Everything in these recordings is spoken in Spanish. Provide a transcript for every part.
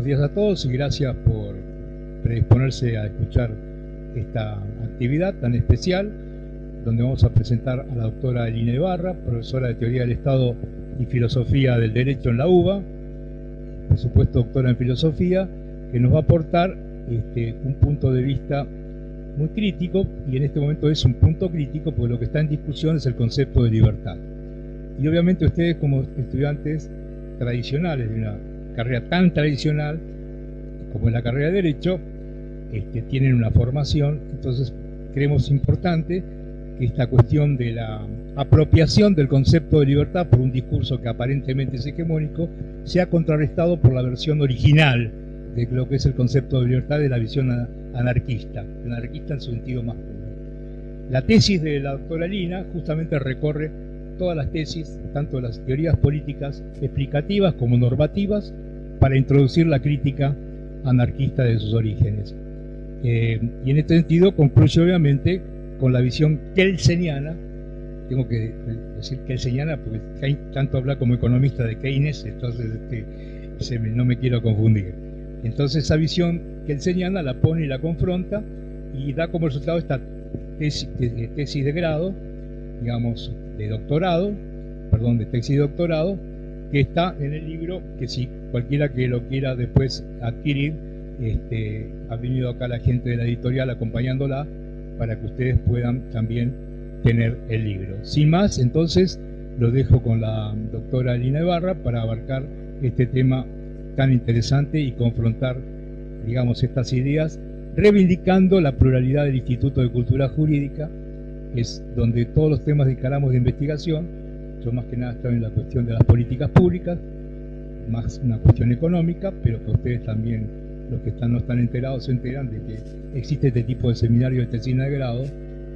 Buenos días a todos y gracias por predisponerse a escuchar esta actividad tan especial, donde vamos a presentar a la doctora Elina Ibarra, profesora de Teoría del Estado y Filosofía del Derecho en la UBA, por supuesto doctora en Filosofía, que nos va a aportar un punto de vista muy crítico, y en este momento es un punto crítico porque lo que está en discusión es el concepto de libertad. Y obviamente ustedes, como estudiantes tradicionales de una carrera tan tradicional como es la carrera de Derecho, tienen una formación, entonces creemos importante que esta cuestión de la apropiación del concepto de libertad por un discurso que aparentemente es hegemónico sea contrarrestado por la versión original de lo que es el concepto de libertad de la visión anarquista en su sentido más puro. La tesis de la doctora Lina justamente recorre todas las tesis, tanto de las teorías políticas explicativas como normativas, para introducir la crítica anarquista de sus orígenes. Y en este sentido concluye obviamente con la visión kelseniana. Tengo que decir kelseniana porque tanto habla como economista de Keynes, entonces no me quiero confundir. Entonces esa visión kelseniana la pone y la confronta y da como resultado esta tesis de grado, digamos, de tesis de doctorado, que está en el libro, que si cualquiera que lo quiera después adquirir, ha venido acá la gente de la editorial acompañándola para que ustedes puedan también tener el libro. Sin más, entonces, lo dejo con la doctora Elina Ibarra para abarcar este tema tan interesante y confrontar, digamos, estas ideas, reivindicando la pluralidad del Instituto de Cultura Jurídica, que es donde todos los temas que encaramos de investigación, yo más que nada estoy en la cuestión de las políticas públicas, más una cuestión económica, pero que ustedes también, los que no están enterados, se enteran de que existe este tipo de seminarios de tesis de grado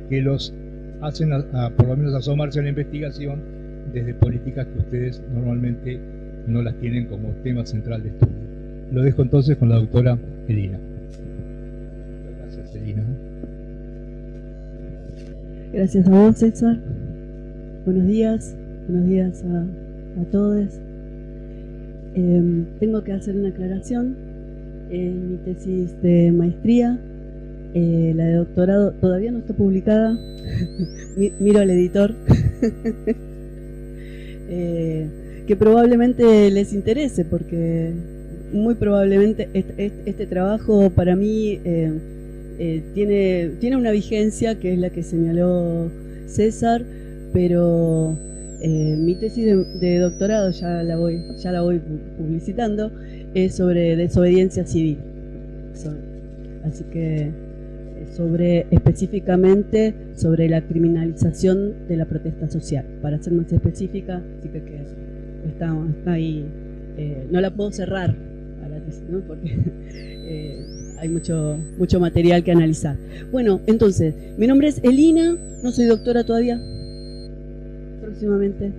que los hacen por lo menos asomarse a la investigación desde políticas que ustedes normalmente no las tienen como tema central de estudio. Lo dejo entonces con la doctora Elina. Gracias, Elina. Gracias a vos, César. Buenos días a todos. Tengo que hacer una aclaración. Mi tesis de maestría, la de doctorado, todavía no está publicada. Miro al editor. Que probablemente les interese, porque muy probablemente este trabajo para mí tiene una vigencia que es la que señaló César, pero mi tesis de doctorado ya la voy publicitando, es sobre desobediencia civil. Así que específicamente sobre la criminalización de la protesta social. Para ser más específica, así que está ahí. No la puedo cerrar a la tesis, ¿no? Porque hay mucho material que analizar. Bueno, entonces, mi nombre es Elina, no soy doctora todavía. Próximamente.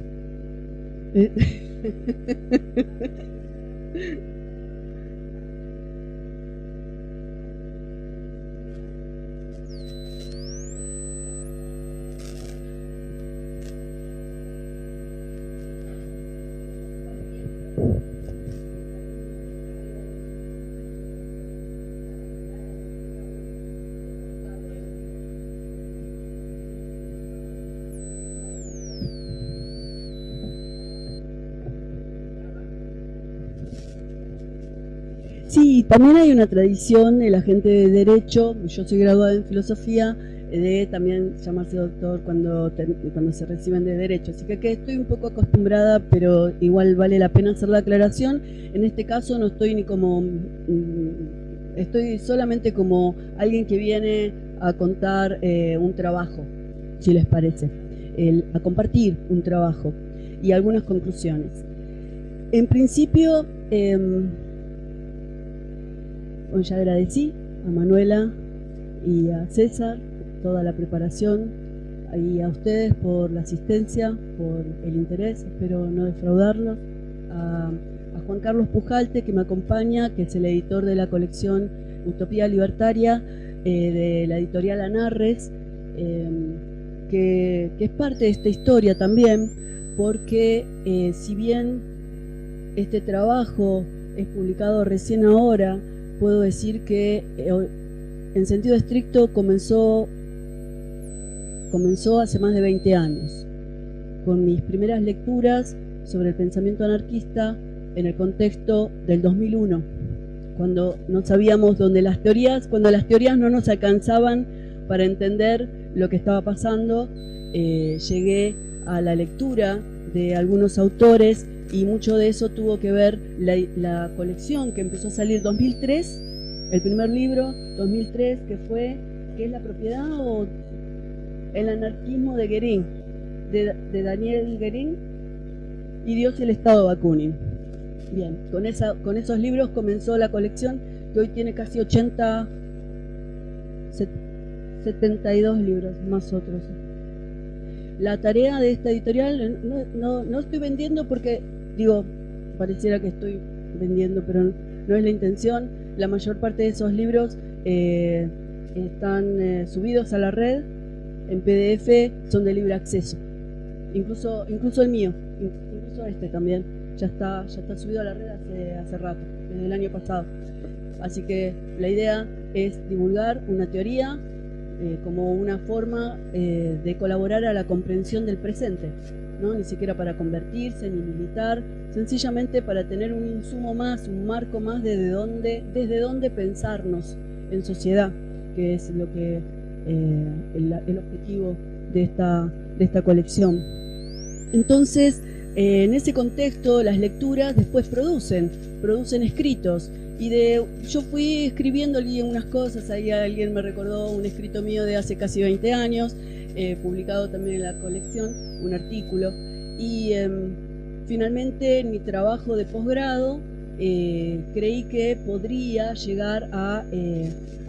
Sí, también hay una tradición de la gente de Derecho, yo soy graduada en Filosofía, de también llamarse doctor cuando se reciben de Derecho. Así que estoy un poco acostumbrada, pero igual vale la pena hacer la aclaración. En este caso no estoy ni como... estoy solamente como alguien que viene a contar un trabajo, si les parece, a compartir un trabajo y algunas conclusiones. En principio... ya agradecí a Manuela y a César toda la preparación y a ustedes por la asistencia, por el interés, espero no defraudarlos. A Juan Carlos Pujalte, que me acompaña, que es el editor de la colección Utopía Libertaria de la editorial Anarres, que es parte de esta historia también, porque si bien este trabajo es publicado recién ahora, puedo decir que en sentido estricto comenzó hace más de 20 años, con mis primeras lecturas sobre el pensamiento anarquista en el contexto del 2001, cuando no sabíamos cuando las teorías no nos alcanzaban para entender lo que estaba pasando. Llegué a la lectura de algunos autores y mucho de eso tuvo que ver la colección que empezó a salir 2003, el primer libro, 2003, que es La propiedad o el anarquismo de Guérin, de Daniel Guérin, y Dios y el Estado Bakunin. Bien, con esos libros comenzó la colección, que hoy tiene casi 72 libros, más otros. La tarea de esta editorial, no estoy vendiendo porque, pareciera que estoy vendiendo, pero no es la intención. La mayor parte de esos libros están subidos a la red en PDF, son de libre acceso. Incluso el mío, incluso este también, ya está subido a la red hace rato, desde el año pasado. Así que la idea es divulgar una teoría como una forma de colaborar a la comprensión del presente, ¿no? Ni siquiera para convertirse ni militar, sencillamente para tener un insumo más, un marco más desde dónde pensarnos en sociedad, que es lo que el objetivo de esta colección. Entonces, en ese contexto, las lecturas después producen escritos. Y yo fui escribiendo unas cosas, ahí alguien me recordó un escrito mío de hace casi 20 años, publicado también en la colección, un artículo. Y finalmente en mi trabajo de posgrado creí que podría llegar a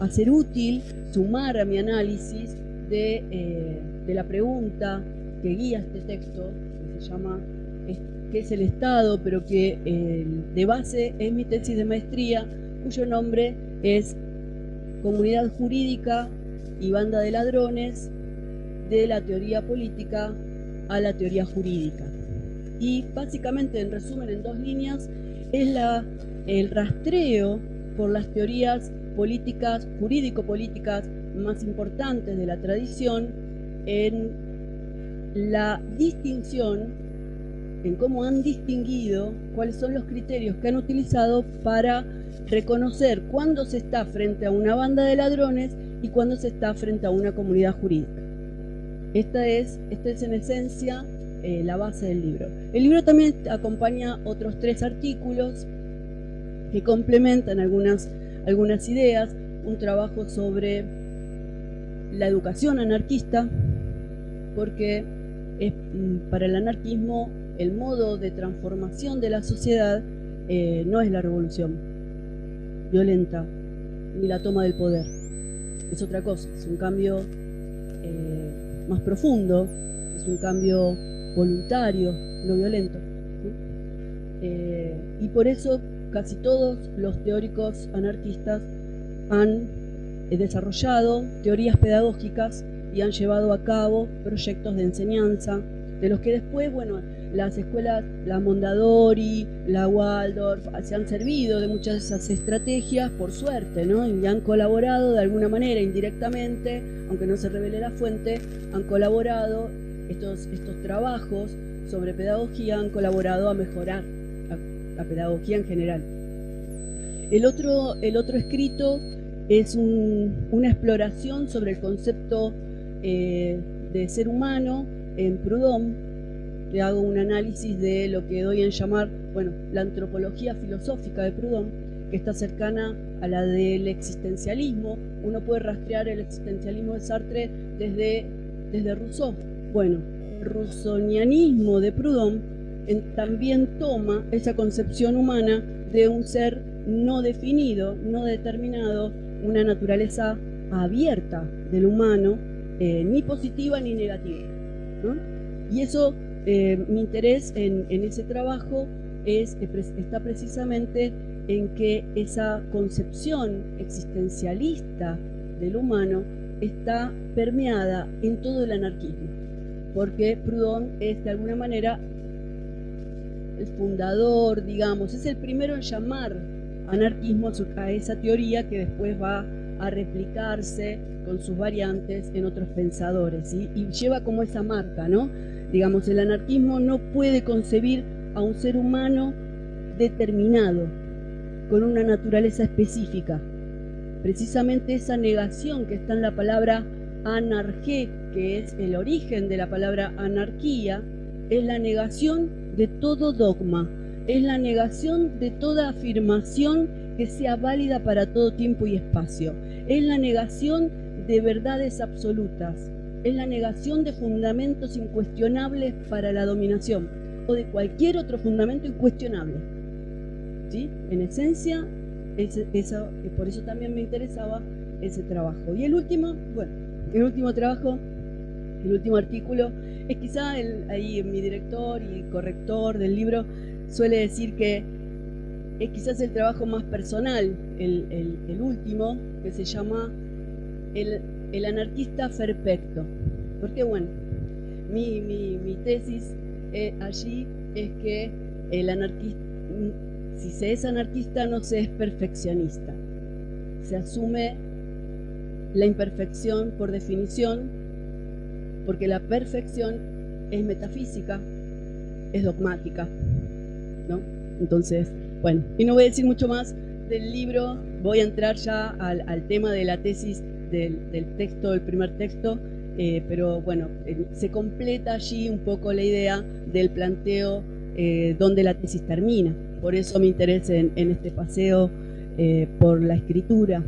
ser útil sumar a mi análisis de la pregunta que guía este texto, que se llama ¿qué es el Estado?, pero que de base es mi tesis de maestría, cuyo nombre es Comunidad Jurídica y Banda de Ladrones, de la teoría política a la teoría jurídica. Y básicamente, en resumen, en 2 líneas, es el rastreo por las teorías políticas, jurídico-políticas más importantes de la tradición, en la distinción, en cómo han distinguido, cuáles son los criterios que han utilizado para reconocer cuándo se está frente a una banda de ladrones y cuándo se está frente a una comunidad jurídica. Esta es en esencia la base del libro. El libro también acompaña otros 3 artículos que complementan algunas ideas, un trabajo sobre la educación anarquista, porque para el anarquismo el modo de transformación de la sociedad no es la revolución violenta ni la toma del poder, es otra cosa, es un cambio más profundo, es un cambio voluntario, no violento, ¿sí? Y por eso casi todos los teóricos anarquistas han desarrollado teorías pedagógicas y han llevado a cabo proyectos de enseñanza, de los que después, las escuelas, la Mondadori, la Waldorf, se han servido de muchas de esas estrategias, por suerte, ¿no? Y han colaborado de alguna manera, indirectamente, aunque no se revele la fuente, han colaborado, estos trabajos sobre pedagogía han colaborado a mejorar la pedagogía en general. El otro escrito es una exploración sobre el concepto de ser humano en Proudhon. Le hago un análisis de lo que doy en llamar, la antropología filosófica de Proudhon, que está cercana a la del existencialismo. Uno puede rastrear el existencialismo de Sartre desde Rousseau. El rousseauianismo de Proudhon también toma esa concepción humana de un ser no definido, no determinado, una naturaleza abierta del humano, ni positiva ni negativa, ¿no? Y eso, mi interés en ese trabajo está precisamente en que esa concepción existencialista del humano está permeada en todo el anarquismo, porque Proudhon es de alguna manera el fundador, digamos, es el primero en llamar anarquismo a esa teoría que después va a replicarse con sus variantes en otros pensadores, ¿sí? Y lleva como esa marca, ¿no? Digamos, el anarquismo no puede concebir a un ser humano determinado, con una naturaleza específica. Precisamente esa negación que está en la palabra anarqué, que es el origen de la palabra anarquía, es la negación de todo dogma, es la negación de toda afirmación que sea válida para todo tiempo y espacio, es la negación de verdades absolutas, es la negación de fundamentos incuestionables para la dominación o de cualquier otro fundamento incuestionable, ¿sí? En esencia, por eso también me interesaba ese trabajo. Y el último trabajo, el último artículo, es quizá ahí mi director y corrector del libro suele decir que es quizás el trabajo más personal, el último, que se llama el anarquista perfecto. Porque bueno, mi tesis allí es que el anarquista, si se es anarquista, no se es perfeccionista. Se asume la imperfección por definición, porque la perfección es metafísica, es dogmática, ¿no? Entonces, bueno, y no voy a decir mucho más del libro, voy a entrar ya al tema de la tesis del texto, del primer texto, pero bueno, se completa allí un poco la idea del planteo donde la tesis termina. Por eso me interesa en este paseo por la escritura.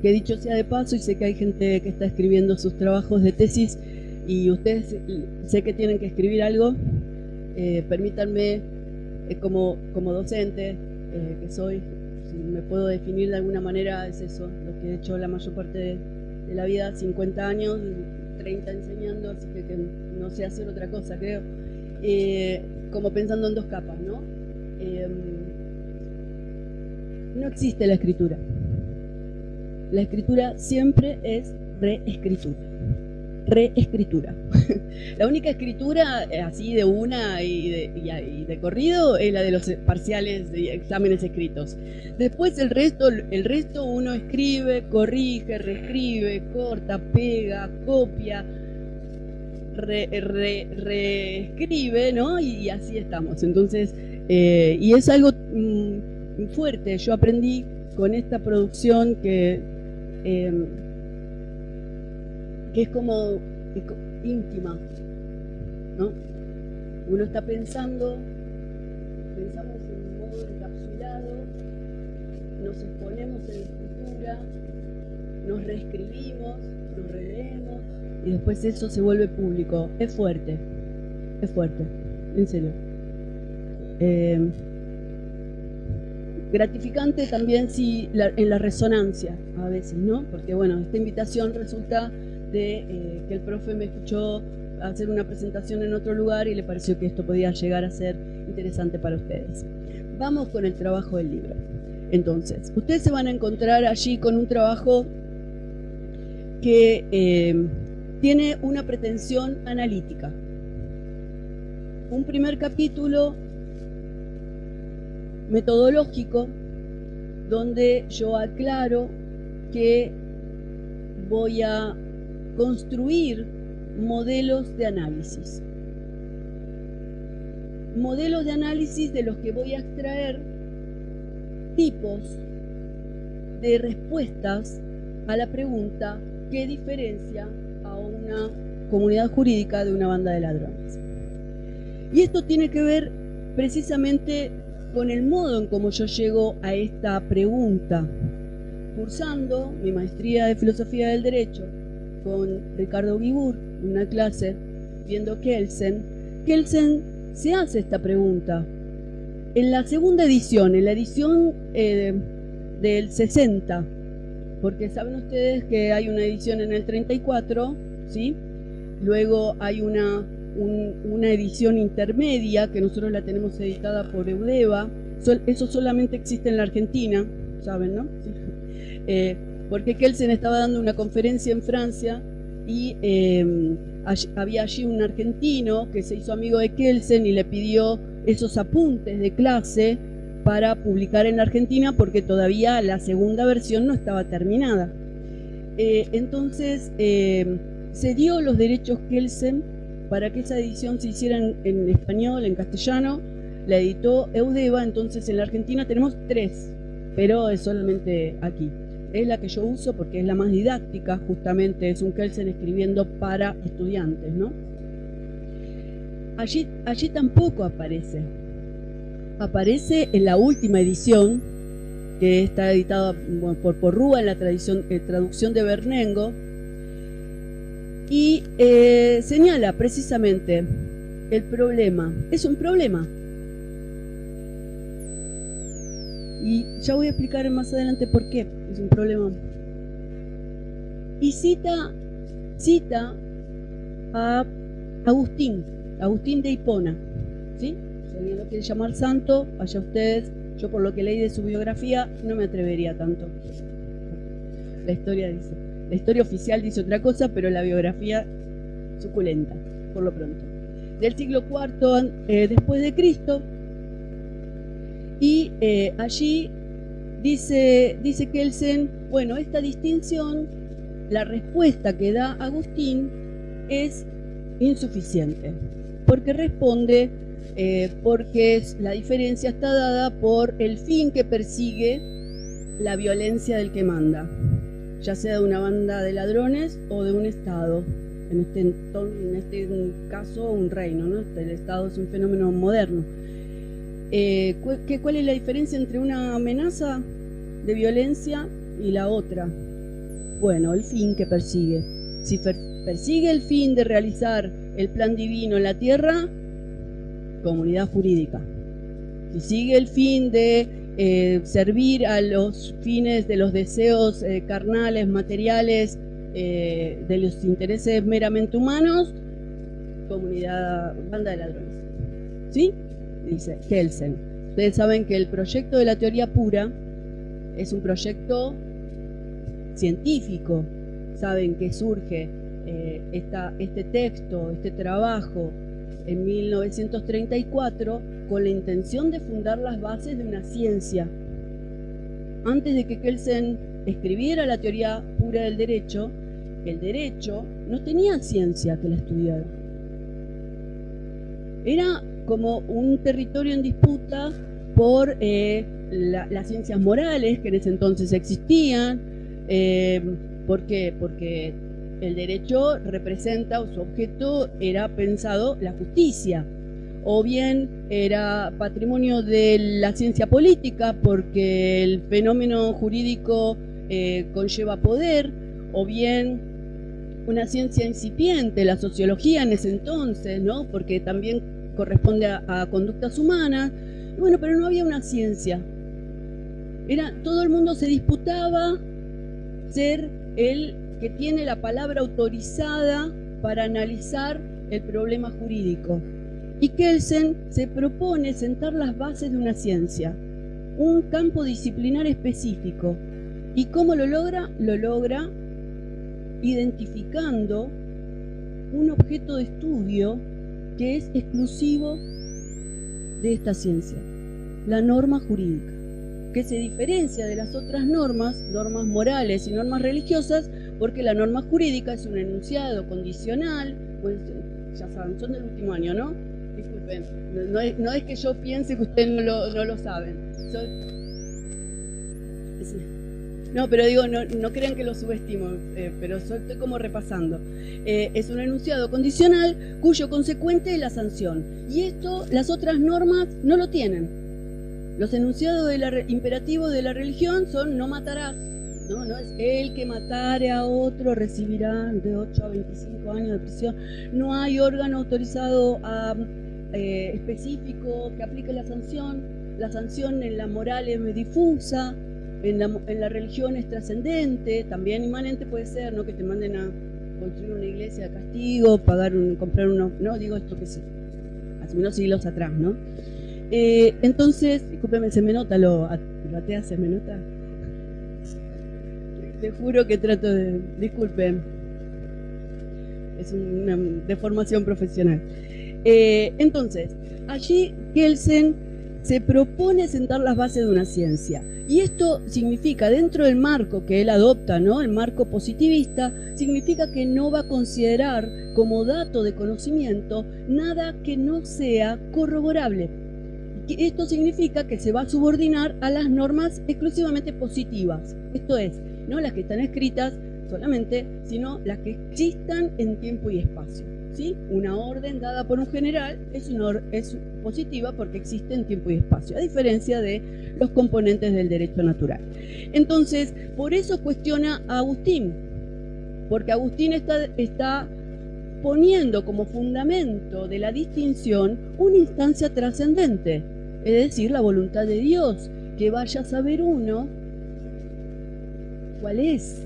Que dicho sea de paso, y sé que hay gente que está escribiendo sus trabajos de tesis y ustedes sé que tienen que escribir algo, permítanme como docente que soy, si me puedo definir de alguna manera, es eso, lo que he hecho la mayor parte de la vida, 50 años, 30 enseñando, así que no sé hacer otra cosa, creo, como pensando en dos capas, ¿no? No existe la escritura. La escritura siempre es reescritura. Reescritura. La única escritura así de una y de corrido es la de los parciales y exámenes escritos. Después el resto uno escribe, corrige, reescribe, corta, pega, copia, reescribe, ¿no? Y así estamos. Entonces, y es algo fuerte. Yo aprendí con esta producción que es como íntima, ¿no? Uno está pensamos en modo encapsulado, nos exponemos en escritura, nos reescribimos, nos releemos y después eso se vuelve público. Es fuerte, en serio. Gratificante también en la resonancia a veces, ¿no? Porque bueno, esta invitación resulta de que el profe me escuchó hacer una presentación en otro lugar y le pareció que esto podía llegar a ser interesante para ustedes. Vamos con el trabajo del libro. Entonces, ustedes se van a encontrar allí con un trabajo que tiene una pretensión analítica. Un primer capítulo metodológico donde yo aclaro que voy a construir modelos de análisis. Modelos de análisis de los que voy a extraer tipos de respuestas a la pregunta ¿qué diferencia a una comunidad jurídica de una banda de ladrones? Y esto tiene que ver precisamente con el modo en cómo yo llego a esta pregunta. Cursando mi maestría de Filosofía del Derecho con Ricardo Guibur, en una clase, viendo Kelsen se hace esta pregunta. En la segunda edición, en la edición del 60, porque saben ustedes que hay una edición en el 34, ¿sí? Luego hay una edición intermedia que nosotros la tenemos editada por Eudeva. Eso solamente existe en la Argentina, ¿saben, no? Porque Kelsen estaba dando una conferencia en Francia y había allí un argentino que se hizo amigo de Kelsen y le pidió esos apuntes de clase para publicar en Argentina porque todavía la segunda versión no estaba terminada. Entonces se dio los derechos Kelsen para que esa edición se hiciera en español, en castellano. La editó Eudeva, entonces en la Argentina tenemos 3, pero es solamente aquí. Es la que yo uso porque es la más didáctica, justamente es un Kelsen escribiendo para estudiantes, ¿no? Allí tampoco aparece. Aparece en la última edición, que está editada por Porrúa en la traducción de Bernengo, y señala precisamente el problema. Es un problema. Y ya voy a explicar más adelante por qué es un problema. Y cita a Agustín de Hipona, ¿sí? Si alguien lo quiere llamar santo, allá ustedes. Yo por lo que leí de su biografía no me atrevería tanto. La historia oficial dice otra cosa, pero la biografía suculenta, por lo pronto. Del siglo IV después de Cristo. Y allí dice Kelsen, bueno, esta distinción, la respuesta que da Agustín es insuficiente, porque responde, porque la diferencia está dada por el fin que persigue la violencia del que manda, ya sea de una banda de ladrones o de un Estado, en este caso un reino, ¿no? El Estado es un fenómeno moderno. ¿Cuál es la diferencia entre una amenaza de violencia y la otra? Bueno, el fin que persigue. Si persigue el fin de realizar el plan divino en la tierra, comunidad jurídica. Si sigue el fin de servir a los fines de los deseos carnales, materiales, de los intereses meramente humanos, banda de ladrones. ¿Sí? Dice Kelsen. Ustedes saben que el proyecto de la teoría pura es un proyecto científico. Saben que surge este texto, este trabajo en 1934 con la intención de fundar las bases de una ciencia. Antes de que Kelsen escribiera la teoría pura del derecho, el derecho no tenía ciencia que la estudiara. Era como un territorio en disputa por las ciencias morales que en ese entonces existían. ¿Por qué? Porque el derecho representa, o su objeto era pensado la justicia, o bien era patrimonio de la ciencia política porque el fenómeno jurídico conlleva poder, o bien una ciencia incipiente, la sociología en ese entonces, ¿no? Porque también corresponde a conductas humanas. Bueno, pero no había una ciencia. Todo el mundo se disputaba ser el que tiene la palabra autorizada para analizar el problema jurídico. Y Kelsen se propone sentar las bases de una ciencia, un campo disciplinar específico. ¿Y cómo lo logra? Lo logra identificando un objeto de estudio que es exclusivo de esta ciencia, la norma jurídica, que se diferencia de las otras normas morales y normas religiosas, porque la norma jurídica es un enunciado condicional, pues ya saben, son del último año, ¿no? Disculpen, no es que yo piense que ustedes no lo saben. No, pero digo, no crean que lo subestimo, pero estoy como repasando. Es un enunciado condicional cuyo consecuente es la sanción. Y esto, las otras normas no lo tienen. Los enunciados imperativos de la religión son no matarás. No es el que matare a otro recibirá de 8 a 25 años de prisión. No hay órgano autorizado específico que aplique la sanción. La sanción en la moral es difusa. En la religión es trascendente, también inmanente puede ser, ¿no? Que te manden a construir una iglesia de castigo, comprar unos, no, digo esto que sí, hace unos siglos atrás, ¿no? Entonces, discúlpeme, se me nota batea, se me nota. Te juro que trato de, disculpen. es una deformación profesional. Entonces, allí Kelsen se propone sentar las bases de una ciencia. Y esto significa, dentro del marco que él adopta, ¿no?, el marco positivista, significa que no va a considerar como dato de conocimiento nada que no sea corroborable. Esto significa que se va a subordinar a las normas exclusivamente positivas, esto es, no las que están escritas solamente, sino las que existan en tiempo y espacio. ¿Sí? Una orden dada por un general es positiva porque existe en tiempo y espacio, a diferencia de los componentes del derecho natural. Entonces, por eso cuestiona a Agustín, porque Agustín está poniendo como fundamento de la distinción una instancia trascendente, es decir, la voluntad de Dios, que vaya a saber uno cuál es.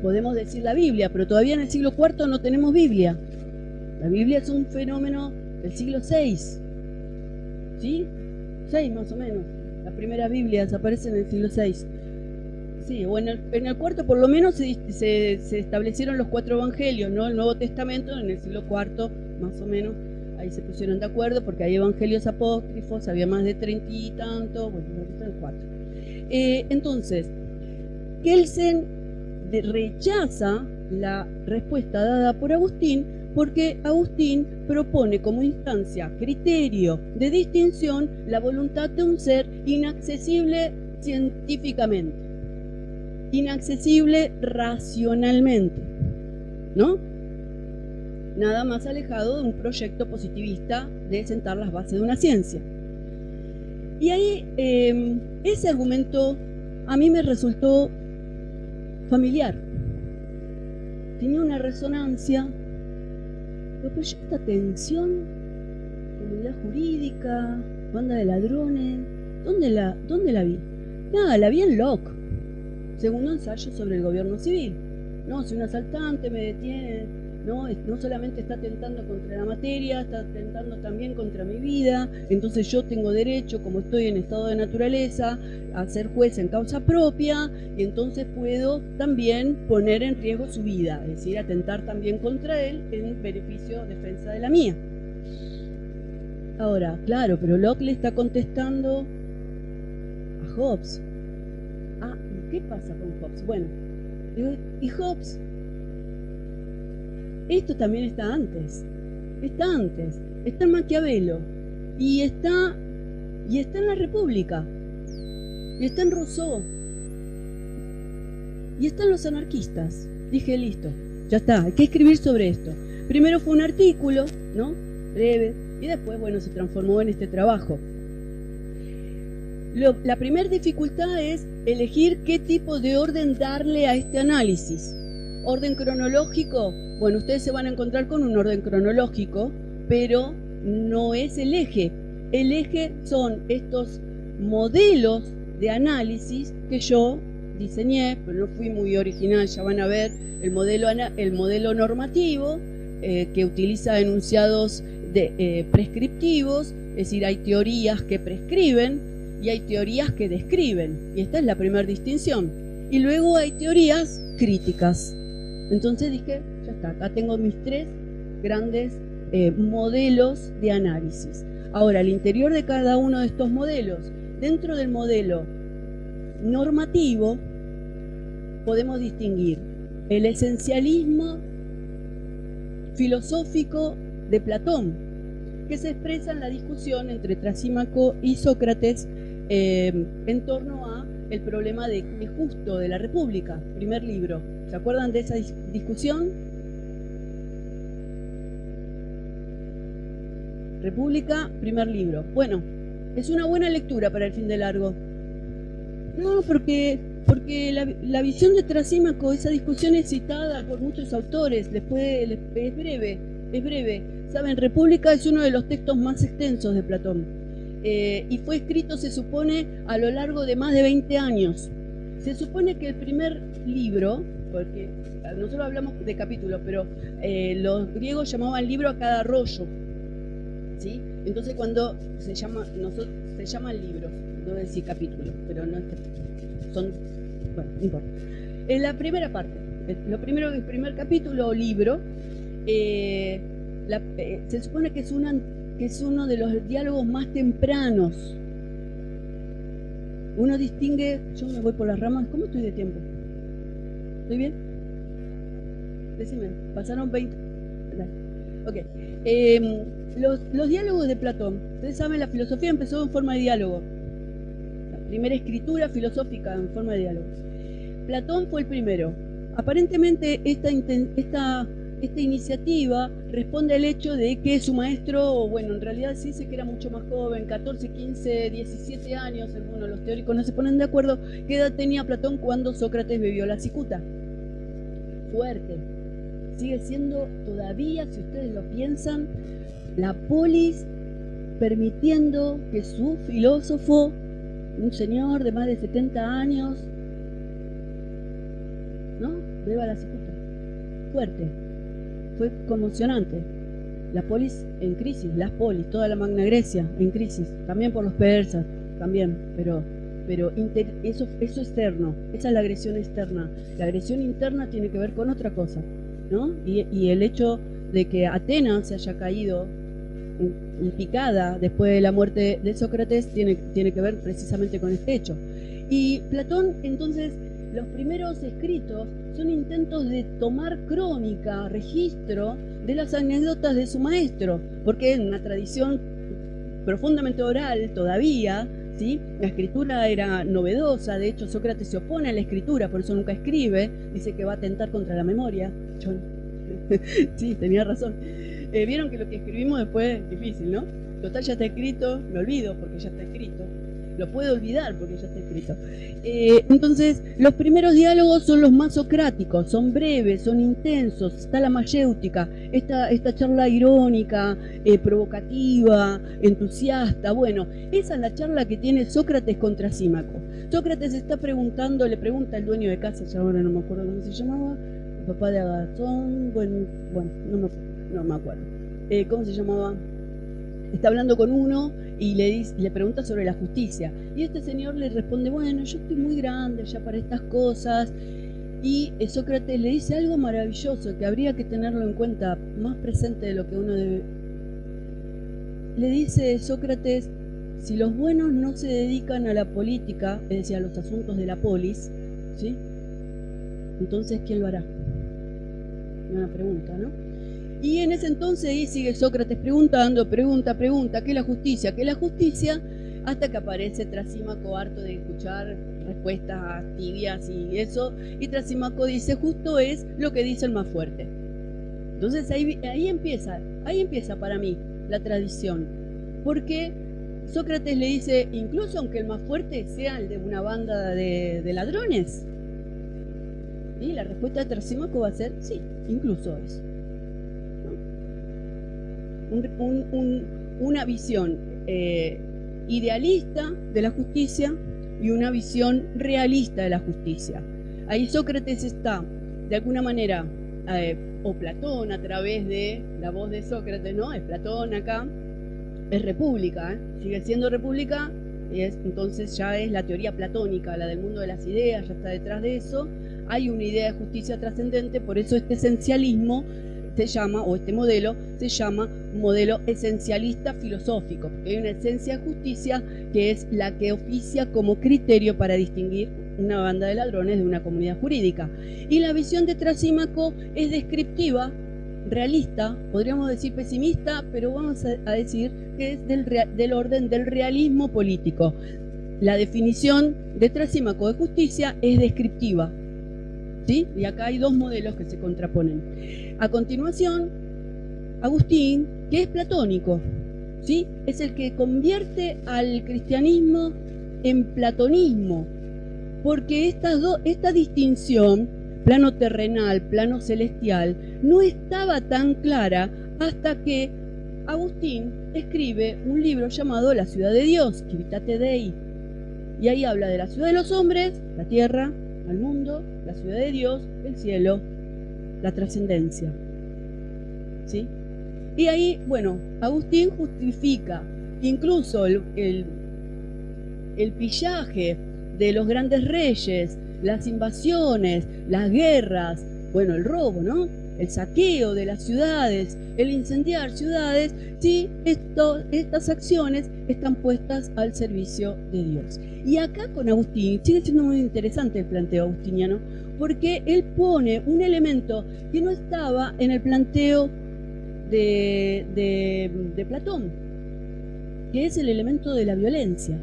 Podemos decir la Biblia, pero todavía en el siglo IV no tenemos Biblia. La Biblia es un fenómeno del siglo VI, ¿sí? 6 más o menos. Las primeras Biblias aparecen en el siglo VI. Sí, o en el IV por lo menos se establecieron los 4 evangelios, ¿no? El Nuevo Testamento en el siglo IV, más o menos. Ahí se pusieron de acuerdo porque hay evangelios apócrifos, había más de 30 y tanto, bueno, el 4. Entonces, Kelsen rechaza la respuesta dada por Agustín porque Agustín propone como instancia, criterio de distinción, la voluntad de un ser inaccesible científicamente, inaccesible racionalmente, ¿no? Nada más alejado de un proyecto positivista de sentar las bases de una ciencia. Y ahí ese argumento a mí me resultó familiar, tenía una resonancia, pero esta tensión, comunidad jurídica, banda de ladrones, ¿dónde la vi? Nada, la vi en Locke, segundo ensayo sobre el gobierno civil. No, si un asaltante me detiene, no solamente está atentando contra la materia, está atentando también contra mi vida, entonces yo tengo derecho, como estoy en estado de naturaleza, a ser juez en causa propia, y entonces puedo también poner en riesgo su vida, es decir, atentar también contra él en beneficio o defensa de la mía. Ahora, claro, pero Locke le está contestando a Hobbes. ¿Qué pasa con Hobbes? Bueno, y Hobbes, esto también está antes, está en Maquiavelo, y está en la República, y está en Rousseau, y están los anarquistas. Dije, listo, ya está, hay que escribir sobre esto. Primero fue un artículo, ¿no?, breve, y después, bueno, se transformó en este trabajo. La primera dificultad es elegir qué tipo de orden darle a este análisis. Orden cronológico, bueno, ustedes se van a encontrar con un orden cronológico, pero no es el eje. El eje son estos modelos de análisis que yo diseñé, pero no fui muy original, ya van a ver el modelo normativo, que utiliza enunciados prescriptivos, es decir, hay teorías que prescriben y hay teorías que describen, y esta es la primera distinción. Y luego hay teorías críticas. Entonces dije, ya está, acá tengo mis 3 grandes modelos de análisis. Ahora, al interior de cada uno de estos modelos, dentro del modelo normativo, podemos distinguir el esencialismo filosófico de Platón, que se expresa en la discusión entre Trasímaco y Sócrates en torno a el problema de justo de la República, primer libro. ¿Se acuerdan de esa discusión? República, primer libro. Bueno, es una buena lectura para el fin de largo. No, porque la visión de Trasímaco, esa discusión es citada por muchos autores, es breve. Saben, República es uno de los textos más extensos de Platón, y fue escrito, se supone, a lo largo de más de 20 años. Se supone que el primer libro, porque nosotros hablamos de capítulos, pero los griegos llamaban libro a cada rollo, ¿sí? Entonces cuando se llaman libros, no decir capítulos, pero no es que son, bueno, no importa. En la primera parte, Lo primero, el primer capítulo o libro, se supone que es uno de los diálogos más tempranos. Uno distingue, yo me voy por las ramas, ¿cómo estoy de tiempo? ¿Estoy bien? Decime, pasaron 20. Ok. Los diálogos de Platón. Ustedes saben, la filosofía empezó en forma de diálogo. La primera escritura filosófica en forma de diálogo. Platón fue el primero. Aparentemente esta iniciativa responde al hecho de que su maestro, bueno, en realidad sí sé que era mucho más joven, 14, 15, 17 años, bueno, los teóricos no se ponen de acuerdo, qué edad tenía Platón cuando Sócrates bebió la cicuta. Fuerte. Sigue siendo todavía, si ustedes lo piensan, la polis permitiendo que su filósofo, un señor de más de 70 años, ¿no?, beba la cicuta. Fuerte. Fue conmocionante. La polis en crisis, las polis, toda la Magna Grecia en crisis, también por los persas, también, pero eso externo, esa es la agresión externa. La agresión interna tiene que ver con otra cosa, ¿no? Y el hecho de que Atenas se haya caído en picada después de la muerte de Sócrates tiene que ver precisamente con este hecho. Y Platón, entonces, los primeros escritos son intentos de tomar crónica, registro de las anécdotas de su maestro, porque en una tradición profundamente oral todavía, ¿sí?, la escritura era novedosa. De hecho, Sócrates se opone a la escritura, por eso nunca escribe, dice que va a atentar contra la memoria. Sí, tenía razón. Vieron que lo que escribimos después es difícil, ¿no? Total, ya está escrito, me olvido porque ya está escrito. Lo puedo olvidar porque ya está escrito. Entonces, los primeros diálogos son los más socráticos, son breves, son intensos, está la mayéutica, esta charla irónica, provocativa, entusiasta. Bueno, esa es la charla que tiene Sócrates con Trasímaco. Sócrates está preguntando, le pregunta al dueño de casa, ya ahora no me acuerdo cómo se llamaba, el papá de Agastón, bueno, no me acuerdo. ¿Cómo se llamaba? Está hablando con uno y le pregunta sobre la justicia. Y este señor le responde, bueno, yo estoy muy grande ya para estas cosas. Y Sócrates le dice algo maravilloso que habría que tenerlo en cuenta, más presente de lo que uno debe. Le dice Sócrates, si los buenos no se dedican a la política, es decir, a los asuntos de la polis, ¿sí?, entonces ¿quién lo hará? Una pregunta, ¿no? Y en ese entonces ahí sigue Sócrates preguntando, pregunta, ¿qué es la justicia? ¿Qué es la justicia? Hasta que aparece Trasímaco harto de escuchar respuestas tibias y eso, y Trasímaco dice, justo es lo que dice el más fuerte. Entonces ahí empieza para mí la tradición, porque Sócrates le dice, incluso aunque el más fuerte sea el de una banda de ladrones. Y la respuesta de Trasímaco va a ser, sí, incluso eso. Una visión idealista de la justicia y una visión realista de la justicia. Ahí Sócrates está, de alguna manera, o Platón a través de la voz de Sócrates, ¿no? Es Platón acá, es república, sigue siendo república, entonces ya es la teoría platónica, la del mundo de las ideas, ya está detrás de eso. Hay una idea de justicia trascendente, por eso este esencialismo se llama, o este modelo se llama modelo esencialista filosófico, porque hay una esencia de justicia que es la que oficia como criterio para distinguir una banda de ladrones de una comunidad jurídica. Y la visión de Trasímaco es descriptiva, realista, podríamos decir pesimista, pero vamos a decir que es del orden del realismo político. La definición de Trasímaco de justicia es descriptiva, ¿sí? Y acá hay dos modelos que se contraponen. A continuación, Agustín, que es platónico, ¿sí?, es el que convierte al cristianismo en platonismo, porque esta distinción, plano terrenal, plano celestial, no estaba tan clara hasta que Agustín escribe un libro llamado La ciudad de Dios, Civitate Dei, y ahí habla de la ciudad de los hombres, la tierra, al mundo, la ciudad de Dios, el cielo, la trascendencia, ¿sí? Y ahí, bueno, Agustín justifica incluso el pillaje de los grandes reyes, las invasiones, las guerras, bueno, el robo, ¿no? El saqueo de las ciudades, el incendiar ciudades, sí, estas acciones están puestas al servicio de Dios. Y acá con Agustín sigue siendo muy interesante el planteo agustiniano, porque él pone un elemento que no estaba en el planteo de Platón, que es el elemento de la violencia.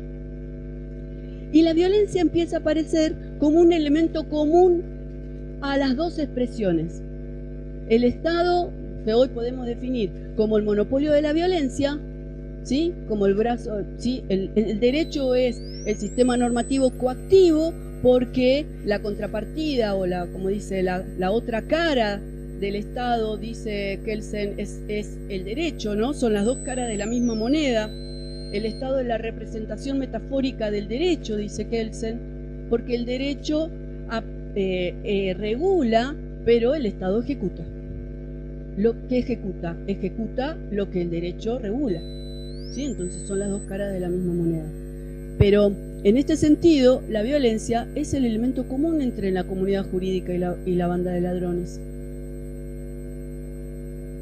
Y la violencia empieza a aparecer como un elemento común a las dos expresiones. El Estado, que hoy podemos definir como el monopolio de la violencia, ¿sí? Como el brazo, ¿sí? El derecho es el sistema normativo coactivo, porque la contrapartida o como dice la otra cara del Estado, dice Kelsen, es el derecho, ¿no? Son las dos caras de la misma moneda. El Estado es la representación metafórica del derecho, dice Kelsen, porque el derecho regula, pero el Estado ejecuta. Lo que ejecuta lo que el derecho regula, ¿sí? Entonces son las dos caras de la misma moneda. Pero en este sentido, la violencia es el elemento común entre la comunidad jurídica y la banda de ladrones.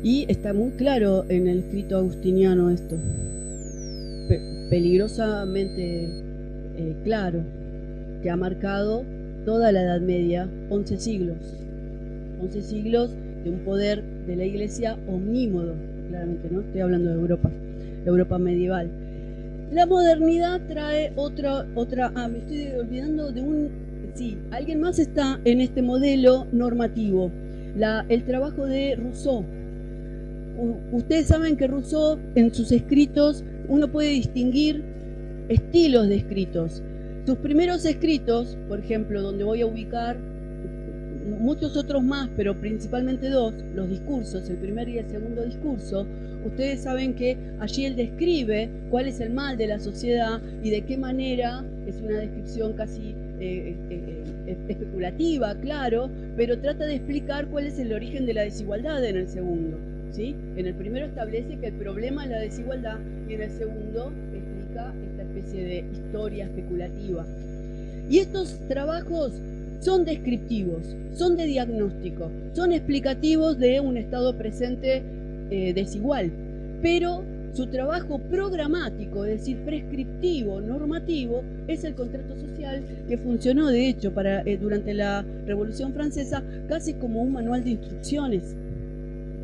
Y está muy claro en el escrito agustiniano esto, peligrosamente claro, que ha marcado toda la Edad Media, 11 siglos de un poder de la Iglesia omnímodo, claramente, ¿no? Estoy hablando de Europa medieval. La modernidad trae otra, me estoy olvidando de sí, alguien más está en este modelo normativo, el trabajo de Rousseau. Ustedes saben que Rousseau, en sus escritos, uno puede distinguir estilos de escritos. Sus primeros escritos, por ejemplo, donde voy a ubicar muchos otros más, pero principalmente dos, los discursos, el primer y el segundo discurso, ustedes saben que allí él describe cuál es el mal de la sociedad y de qué manera, es una descripción casi especulativa, claro, pero trata de explicar cuál es el origen de la desigualdad en el segundo, ¿sí? En el primero establece que el problema es la desigualdad y en el segundo explica esta especie de historia especulativa. Y estos trabajos son descriptivos, son de diagnóstico, son explicativos de un estado presente desigual, pero su trabajo programático, es decir, prescriptivo, normativo, es el contrato social que funcionó, de hecho, durante la Revolución Francesa casi como un manual de instrucciones,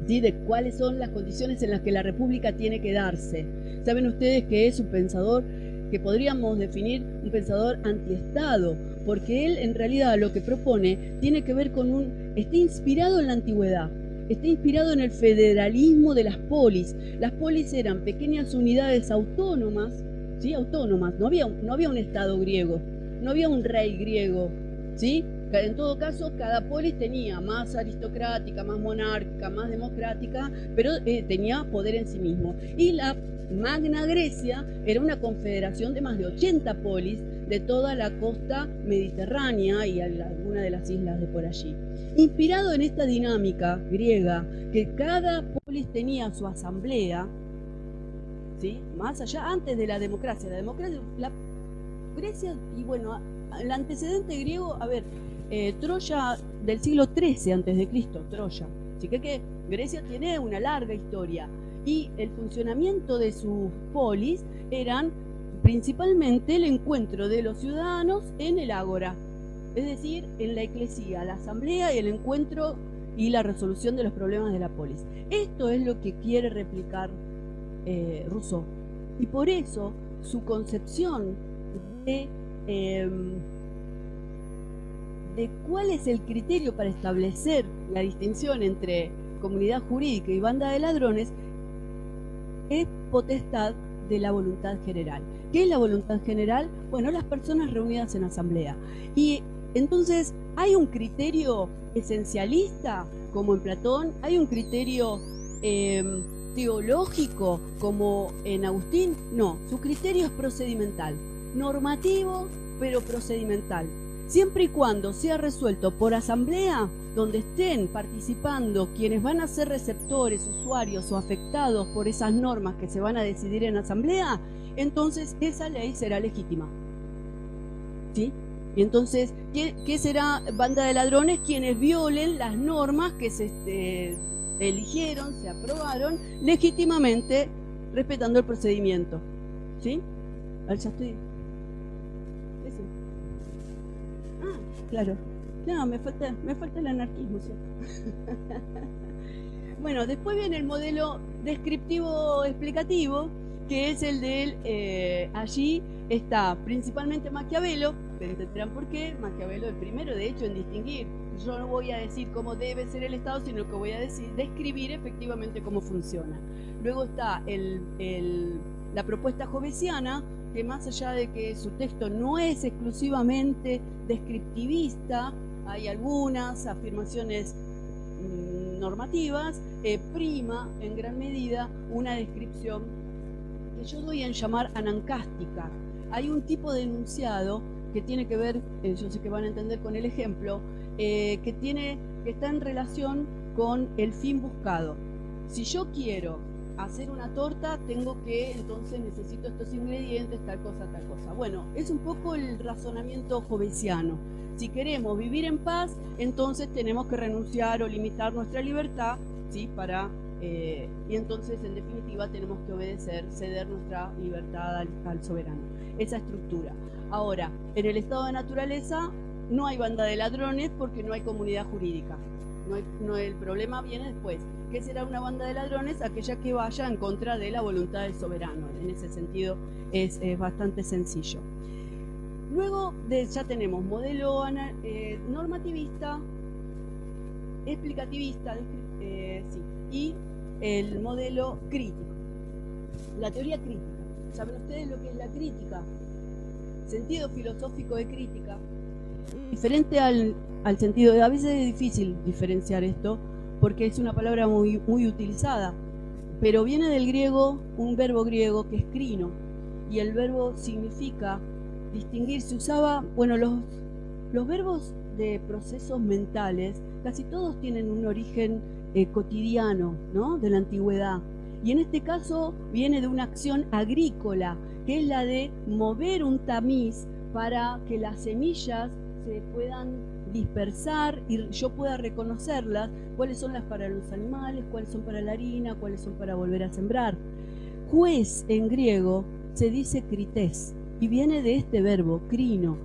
¿sí? De cuáles son las condiciones en las que la República tiene que darse. Saben ustedes que es un pensador que podríamos definir un pensador antiestado, porque él en realidad lo que propone tiene que ver con está inspirado en la antigüedad, está inspirado en el federalismo de las polis. Las polis eran pequeñas unidades autónomas, ¿sí? Autónomas, no había un estado griego, no había un rey griego, ¿sí? En todo caso, cada polis tenía más aristocrática, más monárquica, más democrática, pero tenía poder en sí mismo. Y la Magna Grecia era una confederación de más de 80 polis de toda la costa mediterránea y alguna de las islas de por allí. Inspirado en esta dinámica griega, que cada polis tenía su asamblea, ¿sí? Más allá, antes de la democracia, la Grecia, y bueno, el antecedente griego, a ver, Troya del siglo XIII a.C., Troya. Así que Grecia tiene una larga historia y el funcionamiento de sus polis eran principalmente el encuentro de los ciudadanos en el ágora, es decir, en la eclesía, la asamblea y el encuentro y la resolución de los problemas de la polis. Esto es lo que quiere replicar Rousseau, y por eso su concepción de cuál es el criterio para establecer la distinción entre comunidad jurídica y banda de ladrones es potestad de la voluntad general. ¿Qué es la voluntad general? Bueno, las personas reunidas en asamblea. Y entonces, ¿hay un criterio esencialista como en Platón? ¿Hay un criterio teológico como en Agustín? No, su criterio es procedimental, normativo pero procedimental. Siempre y cuando sea resuelto por asamblea, donde estén participando quienes van a ser receptores, usuarios o afectados por esas normas que se van a decidir en asamblea, entonces esa ley será legítima, ¿sí? Y entonces, ¿qué será banda de ladrones? Quienes violen las normas que se eligieron, se aprobaron legítimamente, respetando el procedimiento. ¿Sí? A ver, ya estoy. ¿Eso? Ah, claro. No, me falta el anarquismo, ¿cierto? Bueno, después viene el modelo descriptivo explicativo, que es el del, allí está principalmente Maquiavelo, pero entenderán por qué. Maquiavelo el primero, de hecho, en distinguir. Yo no voy a decir cómo debe ser el Estado, sino que voy a describir efectivamente cómo funciona. Luego está la propuesta jovesiana, que más allá de que su texto no es exclusivamente descriptivista, hay algunas afirmaciones normativas, prima en gran medida una descripción que yo doy en llamar anancástica. Hay un tipo de enunciado que tiene que ver, yo sé que van a entender con el ejemplo, que está en relación con el fin buscado. Si yo quiero hacer una torta, entonces necesito estos ingredientes, tal cosa, tal cosa. Bueno, es un poco el razonamiento jovesiano. Si queremos vivir en paz, entonces tenemos que renunciar o limitar nuestra libertad, ¿sí? Y entonces, en definitiva, tenemos que obedecer, ceder nuestra libertad al soberano. Esa estructura. Ahora, en el estado de naturaleza no hay banda de ladrones porque no hay comunidad jurídica. El problema viene después. ¿Qué será una banda de ladrones? Aquella que vaya en contra de la voluntad del soberano. En ese sentido es bastante sencillo. Luego ya tenemos modelo normativista, explicativista, y el modelo crítico. La teoría crítica. ¿Saben ustedes lo que es la crítica? Sentido filosófico de crítica. Diferente al sentido, a veces es difícil diferenciar esto, porque es una palabra muy, muy utilizada, pero viene del griego, un verbo griego que es crino, y el verbo significa distinguir. Se usaba, bueno, los verbos de procesos mentales, casi todos tienen un origen cotidiano, ¿no? De la antigüedad. Y en este caso viene de una acción agrícola, que es la de mover un tamiz para que las semillas se puedan dispersar y yo pueda reconocerlas, cuáles son las para los animales, cuáles son para la harina, cuáles son para volver a sembrar. Juez en griego se dice krites y viene de este verbo, crino.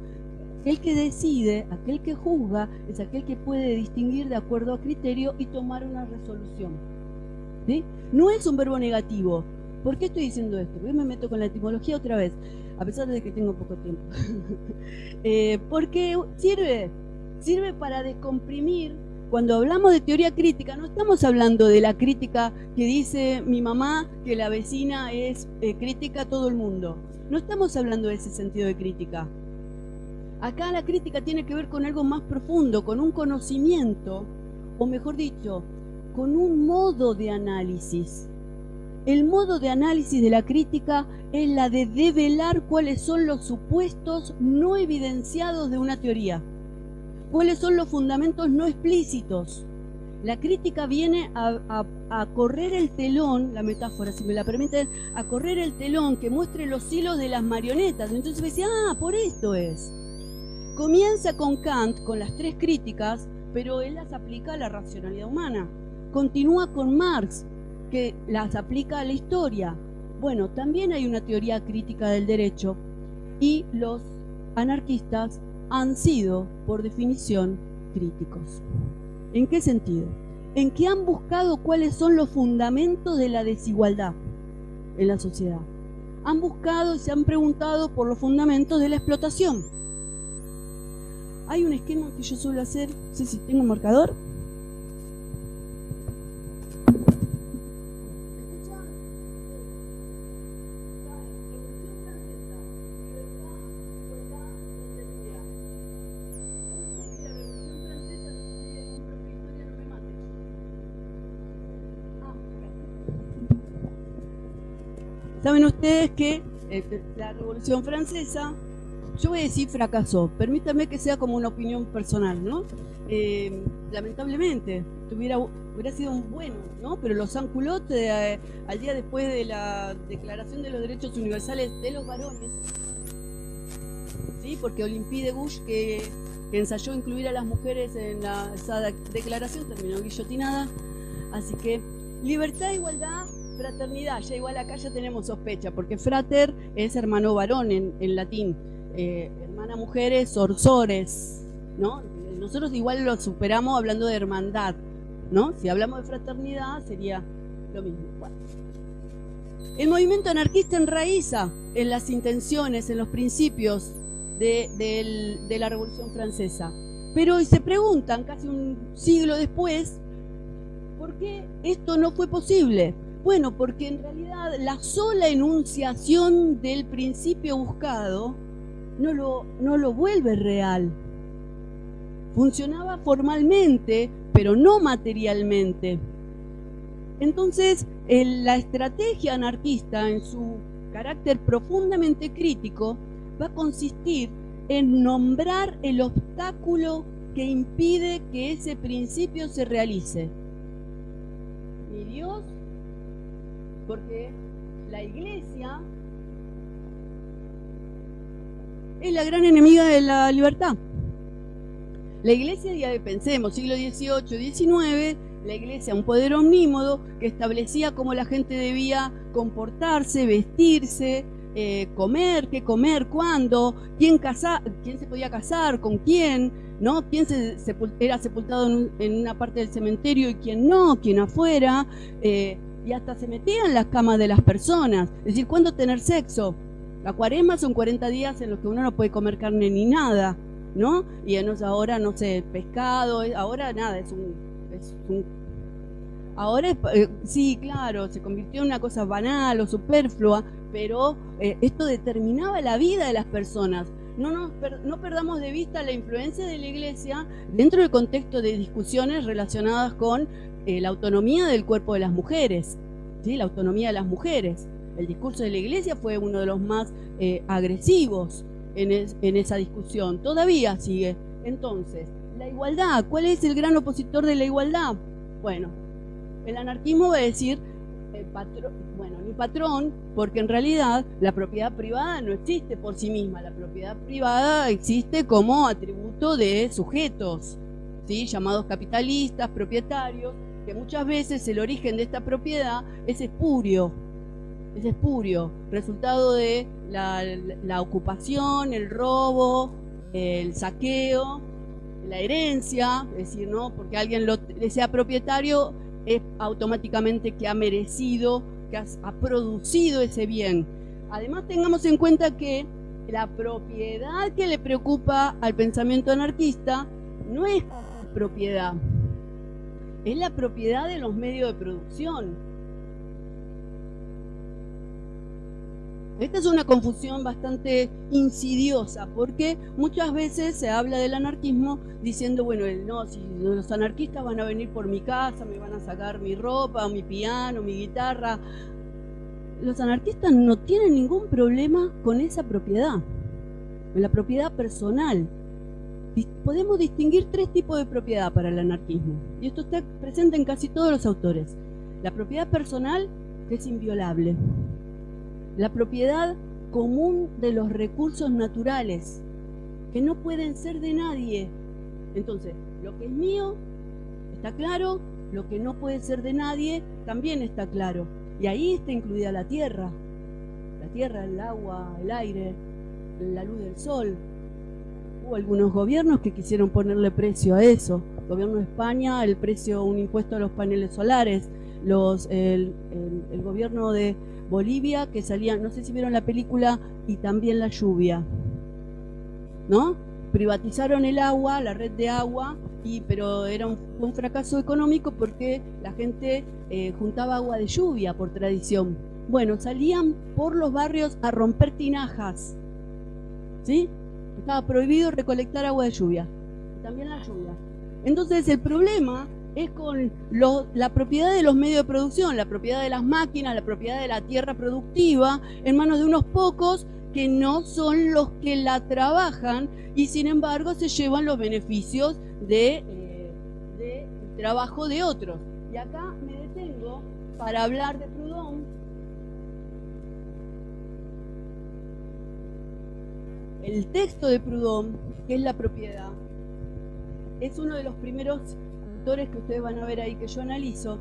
El que decide, aquel que juzga, es aquel que puede distinguir de acuerdo a criterio y tomar una resolución. ¿Sí? No es un verbo negativo. ¿Por qué estoy diciendo esto? Porque me meto con la etimología otra vez, a pesar de que tengo poco tiempo. Porque sirve para descomprimir. Cuando hablamos de teoría crítica, no estamos hablando de la crítica que dice mi mamá, que la vecina es crítica a todo el mundo. No estamos hablando de ese sentido de crítica. Acá la crítica tiene que ver con algo más profundo, con un conocimiento, o mejor dicho, con un modo de análisis. El modo de análisis de la crítica es la de develar cuáles son los supuestos no evidenciados de una teoría, cuáles son los fundamentos no explícitos. La crítica viene a correr el telón, la metáfora, si me la permiten, a correr el telón que muestre los hilos de las marionetas. Entonces me decía, por esto es. Comienza con Kant, con las tres críticas, pero él las aplica a la racionalidad humana. Continúa con Marx, que las aplica a la historia. Bueno, también hay una teoría crítica del derecho y los anarquistas han sido, por definición, críticos. ¿En qué sentido? En que han buscado cuáles son los fundamentos de la desigualdad en la sociedad. Han buscado y se han preguntado por los fundamentos de la explotación. Hay un esquema que yo suelo hacer, no sé si tengo un marcador. Saben ustedes que la Revolución Francesa, yo voy a decir fracasó, permítanme que sea como una opinión personal, ¿no? Lamentablemente, hubiera sido un bueno, ¿no? Pero los sans-culottes, al día después de la Declaración de los Derechos Universales de los Varones, ¿sí? Porque Olympe de Gouges, que ensayó incluir a las mujeres en esa declaración, terminó guillotinada. Así que libertad, igualdad, fraternidad. Ya igual acá ya tenemos sospecha, porque frater es hermano varón en latín, hermana mujer es orsores, ¿no? Nosotros igual lo superamos hablando de hermandad, ¿no? Si hablamos de fraternidad sería lo mismo. Bueno. El movimiento anarquista enraiza en las intenciones, en los principios de la Revolución Francesa. Pero se preguntan, casi un siglo después, ¿por qué esto no fue posible? Bueno, porque en realidad la sola enunciación del principio buscado no lo vuelve real. Funcionaba formalmente, pero no materialmente. Entonces, la estrategia anarquista, en su carácter profundamente crítico, va a consistir en nombrar el obstáculo que impide que ese principio se realice. Ni Dios, porque la Iglesia es la gran enemiga de la libertad. La Iglesia, ya pensemos, siglo XVIII, XIX, la Iglesia, un poder omnímodo que establecía cómo la gente debía comportarse, vestirse, comer, qué comer, cuándo, quién se podía casar, con quién, ¿no? Quién era sepultado en una parte del cementerio y quién no, quién afuera, y hasta se metía en las camas de las personas. Es decir, ¿cuándo tener sexo? La cuaresma son 40 días en los que uno no puede comer carne ni nada, ¿no? Y ahora, no sé, pescado, ahora nada, ahora sí, claro, se convirtió en una cosa banal o superflua, pero esto determinaba la vida de las personas. No perdamos de vista la influencia de la Iglesia dentro del contexto de discusiones relacionadas con la autonomía del cuerpo de las mujeres, ¿sí? La autonomía de las mujeres. El discurso de la Iglesia fue uno de los más agresivos en esa discusión. Todavía sigue. Entonces, la igualdad, ¿cuál es el gran opositor de la igualdad? Bueno, el anarquismo va a decir, ni patrón, porque en realidad la propiedad privada no existe por sí misma. La propiedad privada existe como atributo de sujetos, ¿sí? Llamados capitalistas, propietarios, que muchas veces el origen de esta propiedad es espurio, resultado de la ocupación, el robo, el saqueo, la herencia, es decir, ¿no? Porque alguien sea propietario es automáticamente que ha merecido, que ha producido ese bien. Además, tengamos en cuenta que la propiedad que le preocupa al pensamiento anarquista no es propiedad, es la propiedad de los medios de producción. Esta es una confusión bastante insidiosa, porque muchas veces se habla del anarquismo diciendo, bueno, no, si los anarquistas van a venir por mi casa, me van a sacar mi ropa, mi piano, mi guitarra. Los anarquistas no tienen ningún problema con esa propiedad, con la propiedad personal. Podemos distinguir 3 tipos de propiedad para el anarquismo, y esto está presente en casi todos los autores. La propiedad personal, que es inviolable. La propiedad común de los recursos naturales, que no pueden ser de nadie. Entonces, lo que es mío está claro, lo que no puede ser de nadie también está claro. Y ahí está incluida la tierra, el agua, el aire, la luz del sol. Hubo algunos gobiernos que quisieron ponerle precio a eso. El gobierno de España, un impuesto a los paneles solares. El gobierno de Bolivia, que salían, no sé si vieron la película, y también la lluvia, ¿no? Privatizaron el agua, la red de agua, pero era un fracaso económico porque la gente juntaba agua de lluvia por tradición. Bueno, salían por los barrios a romper tinajas, ¿sí? Estaba prohibido recolectar agua de lluvia, también la lluvia. Entonces el problema es con la propiedad de los medios de producción, la propiedad de las máquinas, la propiedad de la tierra productiva en manos de unos pocos que no son los que la trabajan y sin embargo se llevan los beneficios del trabajo de otros. Y acá me detengo para hablar de Proudhon. el texto de Proudhon, que es La propiedad, es uno de los primeros autores que ustedes van a ver ahí que yo analizo.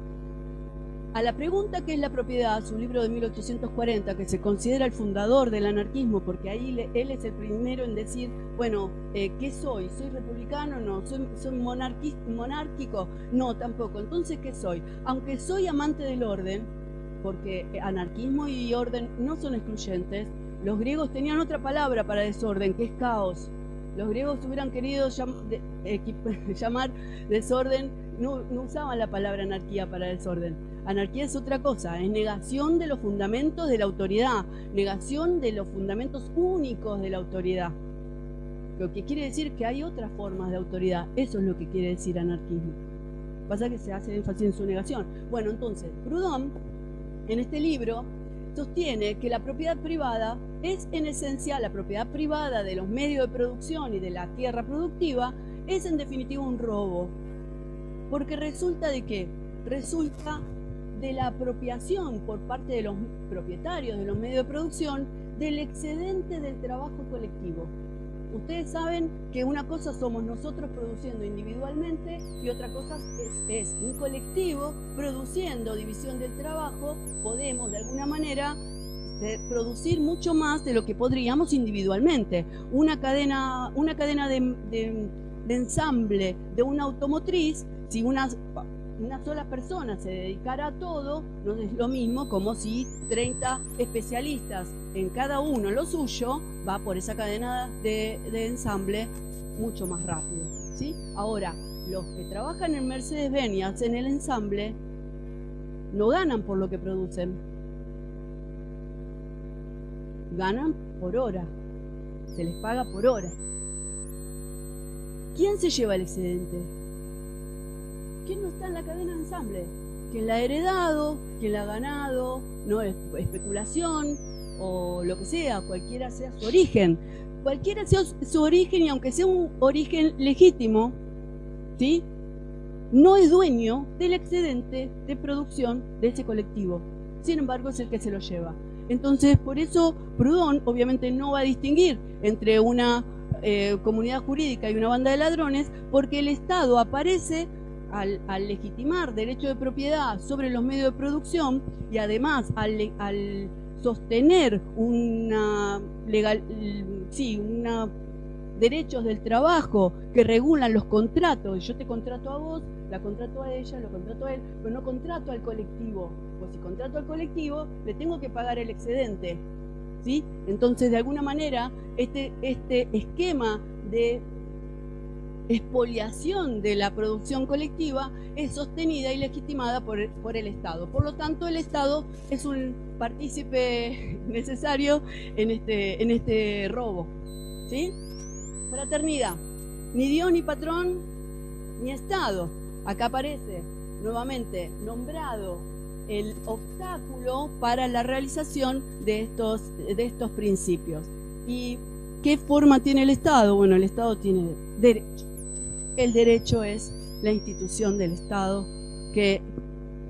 A la pregunta ¿qué es la propiedad?, su libro de 1840, que se considera el fundador del anarquismo, porque ahí él es el primero en decir, bueno, ¿qué soy? ¿Soy republicano? No. ¿Soy monárquico? No, tampoco. Entonces, ¿qué soy? Aunque soy amante del orden, porque anarquismo y orden no son excluyentes, los griegos tenían otra palabra para desorden, que es caos. Los griegos hubieran querido llamar desorden, no usaban la palabra anarquía para desorden. Anarquía es otra cosa, es negación de los fundamentos de la autoridad, negación de los fundamentos únicos de la autoridad. Lo que quiere decir que hay otras formas de autoridad, eso es lo que quiere decir anarquismo. Pasa que se hace énfasis en su negación. Bueno, entonces, Proudhon, en este libro, sostiene que la propiedad privada es en esencia la propiedad privada de los medios de producción y de la tierra productiva, es en definitiva un robo. Porque resulta de qué? Resulta de la apropiación por parte de los propietarios de los medios de producción del excedente del trabajo colectivo. Ustedes saben que una cosa somos nosotros produciendo individualmente y otra cosa es un colectivo produciendo división del trabajo. Podemos de alguna manera producir mucho más de lo que podríamos individualmente. Una cadena de ensamble de una automotriz, si una sola persona se dedicara a todo, no es lo mismo como si 30 especialistas en cada uno lo suyo, va por esa cadena de ensamble mucho más rápido, ¿sí? Ahora, los que trabajan en Mercedes-Benz y hacen el ensamble, no ganan por lo que producen, ganan por hora, se les paga por hora. ¿Quién se lleva el excedente? ¿Quién no está en la cadena de ensamble? ¿Quién la ha heredado? ¿Quién la ha ganado? No es especulación o lo que sea, cualquiera sea su origen. Cualquiera sea su origen, y aunque sea un origen legítimo, ¿sí?, no es dueño del excedente de producción de ese colectivo. Sin embargo, es el que se lo lleva. Entonces, por eso Proudhon obviamente no va a distinguir entre una comunidad jurídica y una banda de ladrones, porque el Estado aparece al legitimar derecho de propiedad sobre los medios de producción y además al sostener derechos del trabajo que regulan los contratos. Yo te contrato a vos, la contrato a ella, lo contrato a él, pero no contrato al colectivo. Pues si contrato al colectivo, le tengo que pagar el excedente, ¿sí? Entonces, de alguna manera, este esquema de expoliación de la producción colectiva es sostenida y legitimada por el Estado. Por lo tanto, el Estado es un partícipe necesario en este robo, ¿sí? Fraternidad, ni Dios ni patrón ni Estado. Acá aparece nuevamente nombrado el obstáculo para la realización de estos principios. ¿Y qué forma tiene el Estado? Bueno, el Estado tiene derecho. El derecho es la institución del Estado que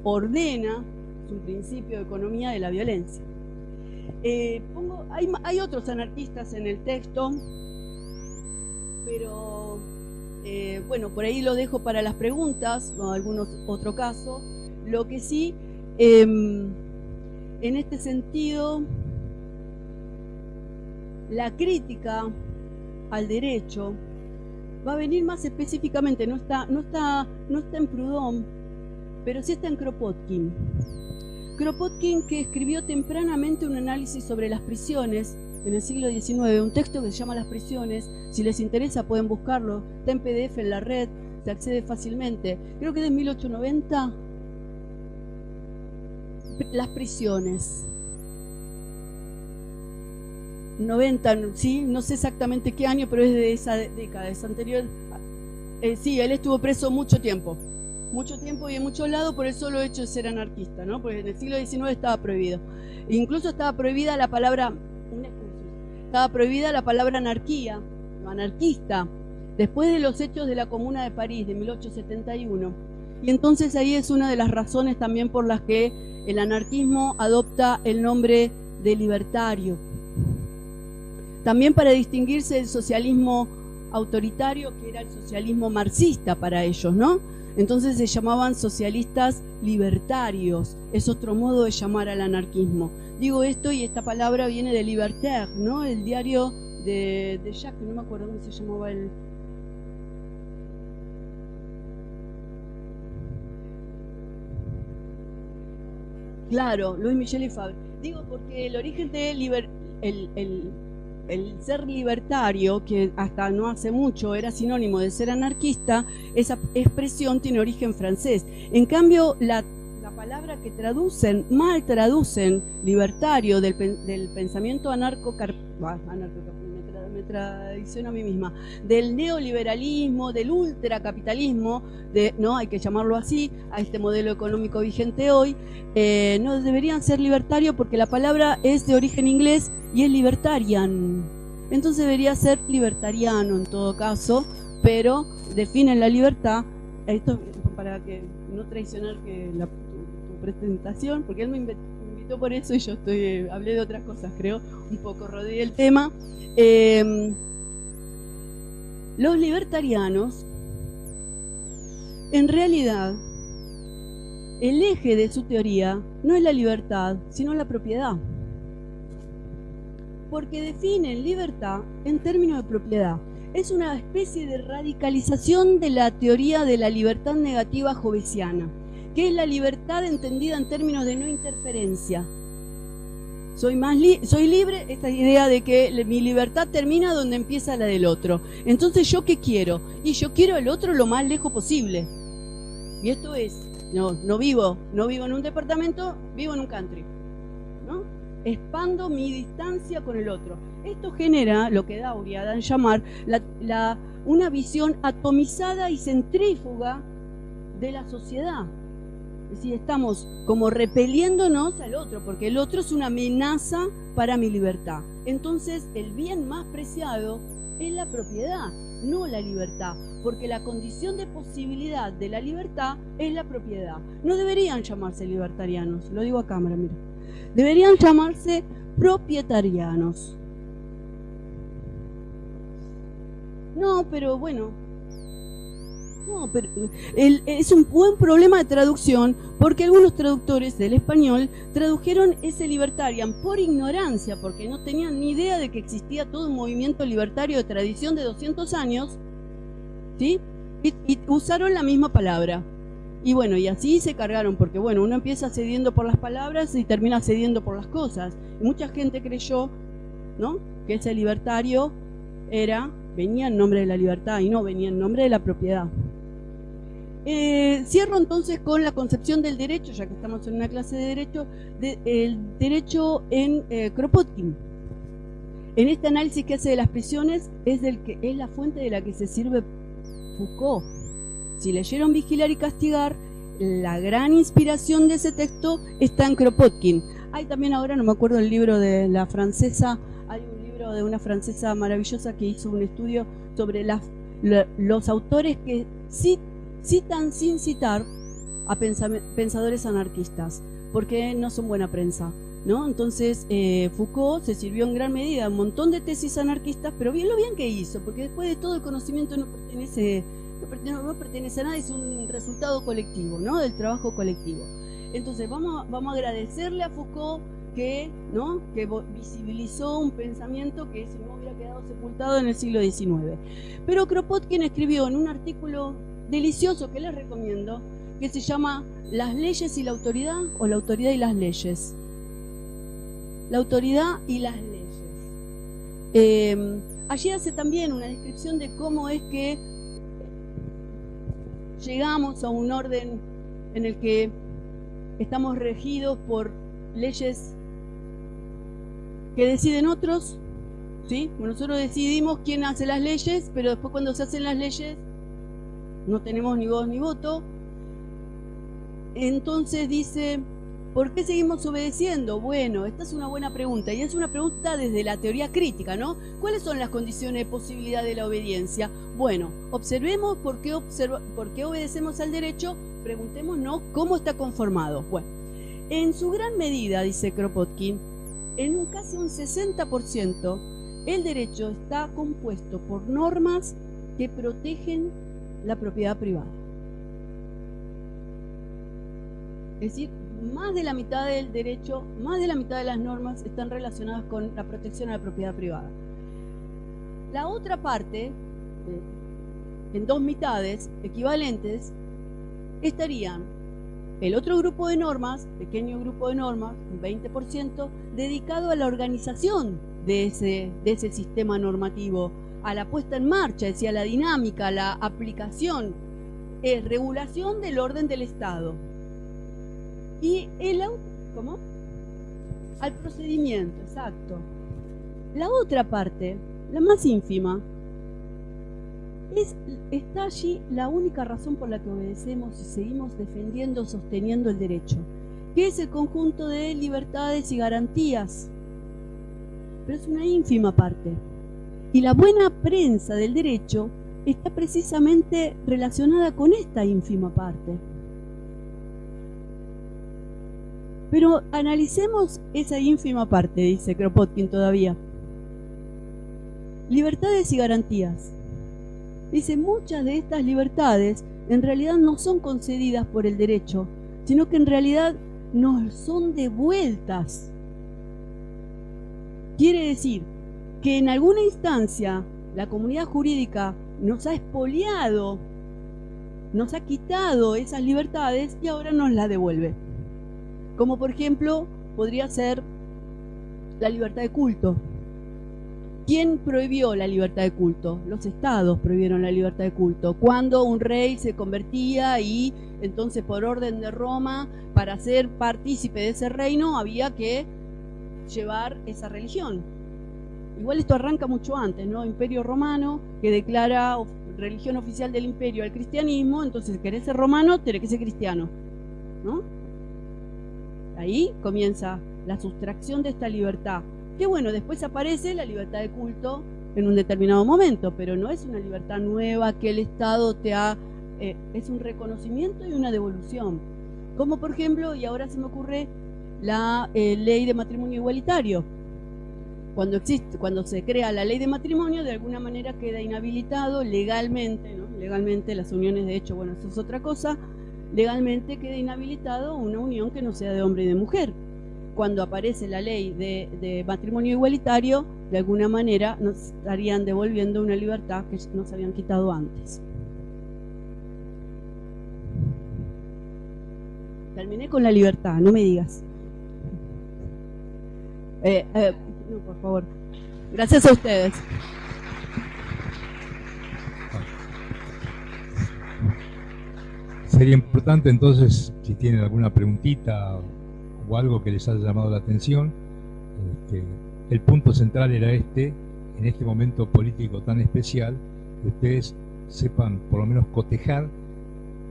ordena, es un principio de economía de la violencia. Hay otros anarquistas en el texto, pero bueno, por ahí lo dejo para las preguntas o algunos otro caso. Lo que sí, en este sentido, la crítica al derecho va a venir más específicamente, no está en Proudhon, pero sí está en Kropotkin. Kropotkin, que escribió tempranamente un análisis sobre las prisiones en el siglo XIX, un texto que se llama Las prisiones. Si les interesa pueden buscarlo, está en PDF en la red, se accede fácilmente. Creo que de 1890, Las prisiones. 90, sí, no sé exactamente qué año, pero es de esa década, es anterior. Sí, él estuvo preso mucho tiempo y en muchos lados por el solo hecho de ser anarquista, ¿no? Porque en el siglo XIX estaba prohibido. Incluso estaba prohibida la palabra anarquía, anarquista, después de los hechos de la Comuna de París de 1871. Y entonces ahí es una de las razones también por las que el anarquismo adopta el nombre de libertario. también para distinguirse del socialismo autoritario, que era el socialismo marxista para ellos, ¿no? Entonces se llamaban socialistas libertarios, es otro modo de llamar al anarquismo. Digo esto y esta palabra viene de Libertaire, ¿no? El diario de Jacques, no me acuerdo cómo se llamaba el... Claro, Louis Michel y Fabre. Digo porque el origen de el ser libertario, que hasta no hace mucho era sinónimo de ser anarquista, esa expresión tiene origen francés. En cambio, la palabra que mal traducen libertario del pensamiento me traiciono a mí misma, del neoliberalismo, del ultracapitalismo, no hay que llamarlo así, a este modelo económico vigente hoy, no deberían ser libertario porque la palabra es de origen inglés y es libertarian. Entonces debería ser libertariano en todo caso, pero definen la libertad, esto para que no traicionar que tu presentación, porque él me invitó por eso y yo hablé de otras cosas, creo, un poco rodeé el tema. Los libertarianos, en realidad, el eje de su teoría no es la libertad, sino la propiedad. Porque definen libertad en términos de propiedad. Es una especie de radicalización de la teoría de la libertad negativa hobbesiana, que es la libertad entendida en términos de no interferencia. Soy libre, esta idea de que mi libertad termina donde empieza la del otro. Entonces, ¿yo qué quiero? Y yo quiero el otro lo más lejos posible. Y esto es, no vivo en un departamento, vivo en un country, ¿no? Expando mi distancia con el otro. Esto genera lo que Dauriat da en llamar una visión atomizada y centrífuga de la sociedad. Es decir, estamos como repeliéndonos al otro, porque el otro es una amenaza para mi libertad. Entonces, el bien más preciado es la propiedad, no la libertad, porque la condición de posibilidad de la libertad es la propiedad. No deberían llamarse libertarianos, lo digo a cámara, mira. Deberían llamarse propietarianos. No, pero bueno... No, pero es un buen problema de traducción porque algunos traductores del español tradujeron ese libertarian por ignorancia, porque no tenían ni idea de que existía todo un movimiento libertario de tradición de 200 años, ¿sí? Y usaron la misma palabra. Y bueno, y así se cargaron, porque bueno, uno empieza cediendo por las palabras y termina cediendo por las cosas. Y mucha gente creyó, ¿no?, que ese libertario venía en nombre de la libertad y no, venía en nombre de la propiedad. Cierro entonces con la concepción del derecho, ya que estamos en una clase de derecho, el derecho en Kropotkin. En este análisis que hace de las prisiones es la fuente de la que se sirve Foucault. Si leyeron Vigilar y Castigar, la gran inspiración de ese texto está en Kropotkin. Hay también ahora, no me acuerdo el libro de la francesa, hay un libro de una francesa maravillosa que hizo un estudio sobre los autores que citan sin citar a pensadores anarquistas, porque no son buena prensa, ¿no? Entonces Foucault se sirvió en gran medida un montón de tesis anarquistas, pero lo bien que hizo, porque después de todo el conocimiento no pertenece a nada, es un resultado colectivo, ¿no?, del trabajo colectivo. Entonces vamos a agradecerle a Foucault que visibilizó un pensamiento que si no hubiera quedado sepultado en el siglo XIX. Pero Kropotkin escribió en un artículo delicioso que les recomiendo, que se llama Las leyes y la autoridad, o la autoridad y las leyes. La autoridad y las leyes. Allí hace también una descripción de cómo es que llegamos a un orden en el que estamos regidos por leyes que deciden otros, ¿sí? Nosotros decidimos quién hace las leyes, pero después cuando se hacen las leyes no tenemos ni voz ni voto. Entonces dice, ¿por qué seguimos obedeciendo? Bueno, esta es una buena pregunta, y es una pregunta desde la teoría crítica, ¿no? ¿Cuáles son las condiciones de posibilidad de la obediencia? Bueno, observemos por qué obedecemos al derecho, preguntémonos cómo está conformado. Bueno, en su gran medida, dice Kropotkin, en casi un 60%, el derecho está compuesto por normas que protegen la propiedad privada. Es decir, más de la mitad del derecho, más de la mitad de las normas están relacionadas con la protección a la propiedad privada. La otra parte, en dos mitades equivalentes, estarían el otro grupo de normas, pequeño grupo de normas, un 20%, dedicado a la organización de ese sistema normativo, a la puesta en marcha, es decir, a la dinámica, a la aplicación, regulación del orden del Estado. Y ¿cómo? Al procedimiento, exacto. La otra parte, la más ínfima, está allí la única razón por la que obedecemos y seguimos defendiendo, sosteniendo el derecho, que es el conjunto de libertades y garantías. Pero es una ínfima parte. Y la buena prensa del derecho está precisamente relacionada con esta ínfima parte. Pero analicemos esa ínfima parte, dice Kropotkin todavía. Libertades y garantías. Dice, muchas de estas libertades en realidad no son concedidas por el derecho, sino que en realidad nos son devueltas. Quiere decir que en alguna instancia la comunidad jurídica nos ha expoliado, nos ha quitado esas libertades y ahora nos las devuelve. Como por ejemplo, podría ser la libertad de culto. ¿Quién prohibió la libertad de culto? Los estados prohibieron la libertad de culto. Cuando un rey se convertía y entonces por orden de Roma, para ser partícipe de ese reino, había que llevar esa religión. Igual esto arranca mucho antes, ¿no? Imperio romano, que declara religión oficial del imperio al cristianismo, entonces si querés ser romano, tenés que ser cristiano, ¿no? Ahí comienza la sustracción de esta libertad. Que bueno, después aparece la libertad de culto en un determinado momento, pero no es una libertad nueva que el Estado te ha... es un reconocimiento y una devolución. Como por ejemplo, y ahora se me ocurre, la ley de matrimonio igualitario. Cuando se crea la ley de matrimonio, de alguna manera queda inhabilitado legalmente, ¿no? Legalmente las uniones, de hecho, bueno, eso es otra cosa, legalmente queda inhabilitado una unión que no sea de hombre y de mujer. Cuando aparece la ley de matrimonio igualitario, de alguna manera nos estarían devolviendo una libertad que nos habían quitado antes. Terminé con la libertad, no me digas. No, por favor. Gracias a ustedes. Sería importante entonces, si tienen alguna preguntita o algo que les haya llamado la atención, el punto central era en este momento político tan especial, que ustedes sepan por lo menos cotejar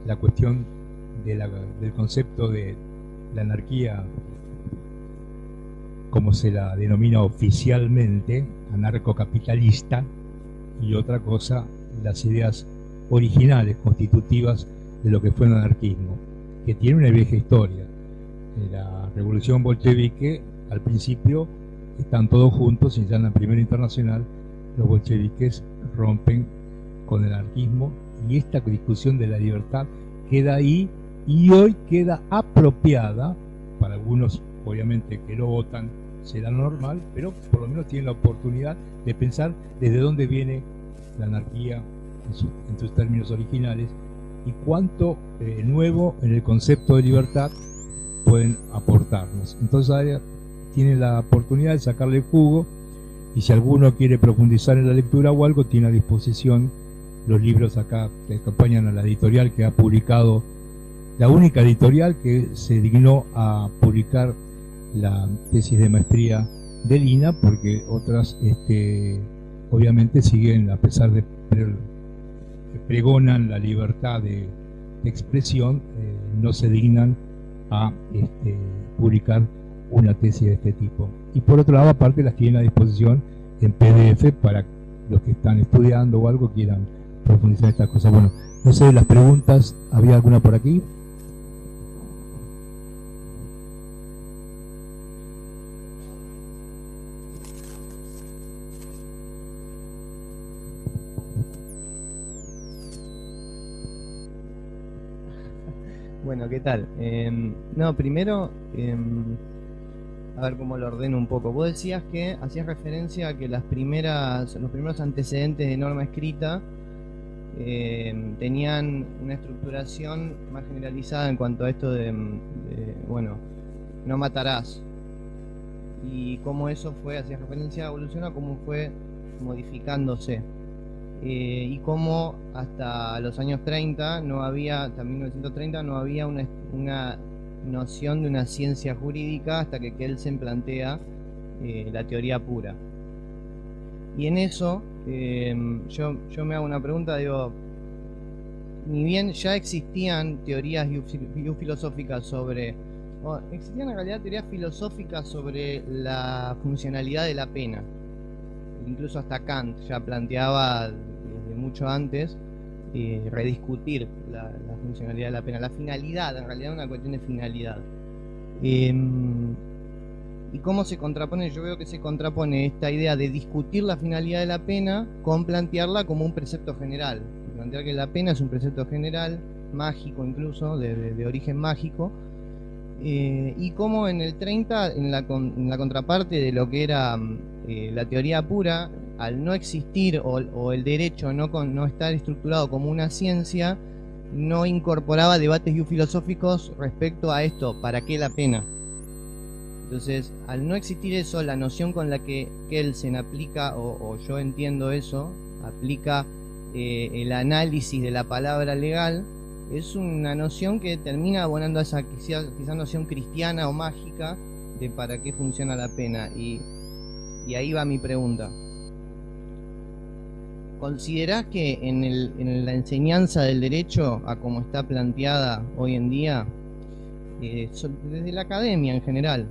la cuestión del concepto de la anarquía, como se la denomina oficialmente, anarcocapitalista, y otra cosa, las ideas originales, constitutivas de lo que fue el anarquismo, que tiene una vieja historia. La revolución bolchevique, al principio, están todos juntos y ya en la Primera Internacional los bolcheviques rompen con el anarquismo y esta discusión de la libertad queda ahí y hoy queda apropiada para algunos, obviamente, que no votan, será normal, pero por lo menos tienen la oportunidad de pensar desde dónde viene la anarquía en sus términos originales y cuánto nuevo en el concepto de libertad pueden aportarnos. Entonces ahora tiene la oportunidad de sacarle jugo y si alguno quiere profundizar en la lectura o algo, tiene a disposición los libros acá que acompañan a la editorial que ha publicado, la única editorial que se dignó a publicar la tesis de maestría de Lina, porque otras obviamente siguen, a pesar de que pregonan la libertad de expresión, no se dignan a publicar una tesis de este tipo. Y por otro lado, aparte las tienen a disposición en PDF para los que están estudiando o algo quieran profundizar en estas cosas. Bueno, no sé, las preguntas, ¿había alguna por aquí? Bueno, ¿qué tal? No, primero, a ver cómo lo ordeno un poco. Vos decías que hacías referencia a que los primeros antecedentes de norma escrita tenían una estructuración más generalizada en cuanto a esto bueno, no matarás. Y cómo eso fue, hacías referencia, evoluciona, cómo fue modificándose. Y cómo hasta los años 30 no había, hasta 1930 no había una noción de una ciencia jurídica hasta que Kelsen plantea la teoría pura. Y en eso yo me hago una pregunta, digo, ni bien ya existían teorías filosóficas sobre, existían en realidad teorías filosóficas sobre la funcionalidad de la pena. Incluso hasta Kant ya planteaba desde mucho antes rediscutir la funcionalidad de la pena, la finalidad, en realidad una cuestión de finalidad. ¿Y cómo se contrapone? Yo veo que se contrapone esta idea de discutir la finalidad de la pena con plantearla como un precepto general. Plantear que la pena es un precepto general, mágico incluso, de origen mágico. Y como en el 30, en la contraparte de lo que era la teoría pura, al no existir o el derecho no estar estructurado como una ciencia, no incorporaba debates filosóficos respecto a esto, ¿para qué la pena? Entonces, al no existir eso, la noción con la que Kelsen aplica, o yo entiendo eso, aplica el análisis de la palabra legal, es una noción que termina abonando a esa quizá noción cristiana o mágica de para qué funciona la pena. Y ahí va mi pregunta. ¿Considerás que en la enseñanza del derecho, a como está planteada hoy en día, desde la academia en general,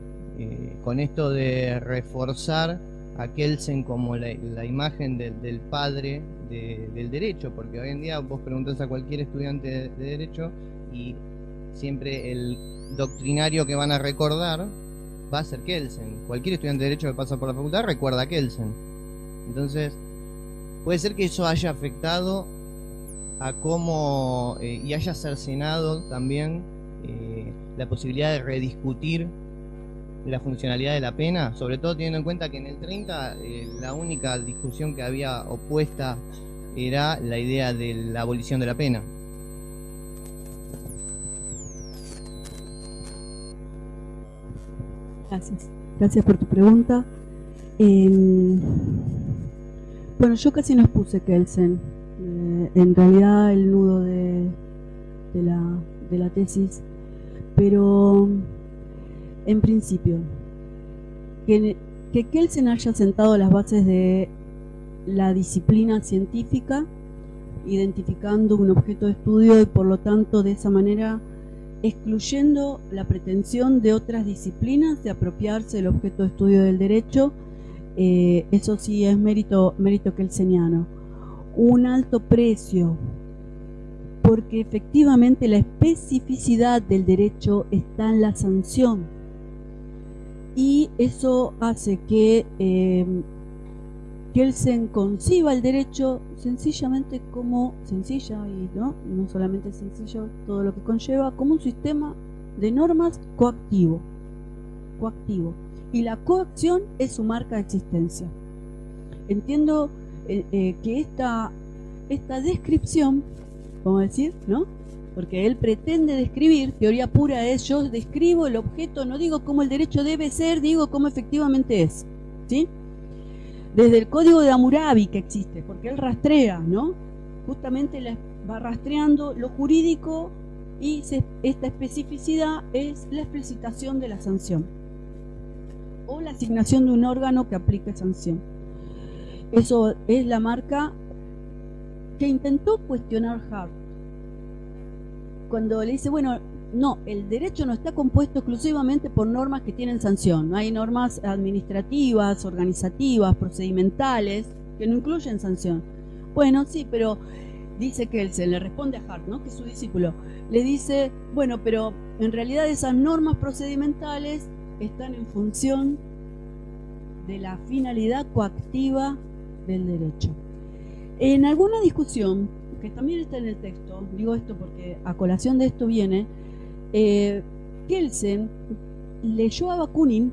con esto de reforzar a Kelsen como la imagen del padre del derecho, porque hoy en día vos preguntás a cualquier estudiante de derecho y siempre el doctrinario que van a recordar va a ser Kelsen. Cualquier estudiante de derecho que pasa por la facultad recuerda a Kelsen. Entonces, puede ser que eso haya afectado a cómo y haya cercenado también la posibilidad de rediscutir la funcionalidad de la pena, sobre todo teniendo en cuenta que en el 30 la única discusión que había opuesta era la idea de la abolición de la pena. Gracias por tu pregunta. Bueno, yo casi no expuse Kelsen. En realidad el nudo de la tesis, pero en principio, que Kelsen haya sentado las bases de la disciplina científica, identificando un objeto de estudio y por lo tanto de esa manera excluyendo la pretensión de otras disciplinas de apropiarse del objeto de estudio del derecho, eso sí es mérito kelseniano. Un alto precio, porque efectivamente la especificidad del derecho está en la sanción, y eso hace que Kelsen conciba el derecho sencillamente como, y no solamente sencillo, todo lo que conlleva, como un sistema de normas coactivo, y la coacción es su marca de existencia. Entiendo que esta descripción, vamos a decir, ¿no? Porque él pretende describir, teoría pura es, yo describo el objeto, no digo cómo el derecho debe ser, digo cómo efectivamente es, ¿sí? Desde el código de Hammurabi que existe, porque él rastrea, ¿no? Justamente va rastreando lo jurídico y esta especificidad es la explicitación de la sanción o la asignación de un órgano que aplique sanción. Eso es la marca que intentó cuestionar Hart cuando le dice, bueno, no, el derecho no está compuesto exclusivamente por normas que tienen sanción. Hay normas administrativas, organizativas, procedimentales, que no incluyen sanción. Bueno, sí, pero dice Kelsen, le responde a Hart, ¿no?, que es su discípulo, le dice, bueno, pero en realidad esas normas procedimentales están en función de la finalidad coactiva del derecho. En alguna discusión, que también está en el texto, digo esto porque a colación de esto viene, Kelsen leyó a Bakunin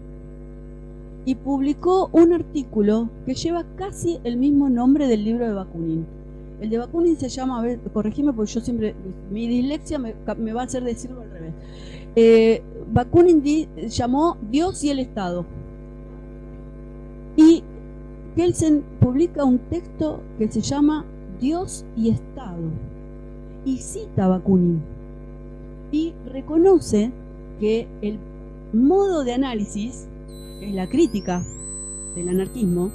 y publicó un artículo que lleva casi el mismo nombre del libro de Bakunin. El de Bakunin se llama, a ver, corregime porque yo siempre, mi dislexia me va a hacer decirlo al revés. Bakunin llamó Dios y el Estado. Y Kelsen publica un texto que se llama Dios y Estado. Y cita a Bakunin. Y reconoce que el modo de análisis, que es la crítica del anarquismo,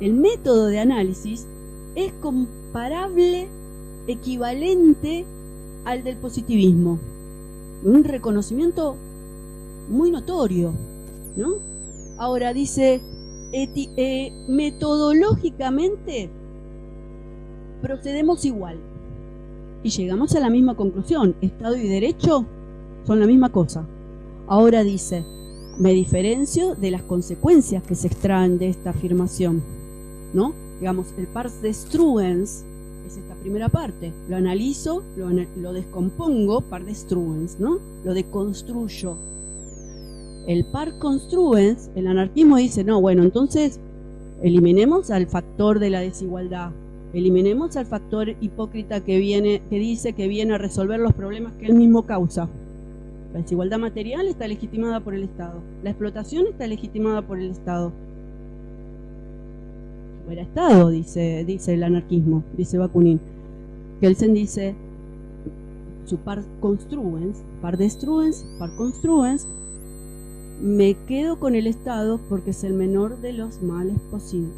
el método de análisis es comparable, equivalente al del positivismo. Un reconocimiento muy notorio, ¿no? Ahora dice, metodológicamente procedemos igual y llegamos a la misma conclusión. Estado y derecho son la misma cosa. Ahora dice, me diferencio de las consecuencias que se extraen de esta afirmación, ¿no? Digamos, el pars destruens es esta primera parte. Lo analizo, lo descompongo, par destruens, ¿no? Lo deconstruyo. El par construens, el anarquismo dice, no, bueno, entonces eliminemos al factor de la desigualdad, eliminemos al factor hipócrita que dice que viene a resolver los problemas que él mismo causa. La desigualdad material está legitimada por el Estado. La explotación está legitimada por el Estado. Fuera Estado, dice el anarquismo, dice Bakunin. Kelsen dice, su par construens, par destruens, par construens, me quedo con el Estado porque es el menor de los males posibles.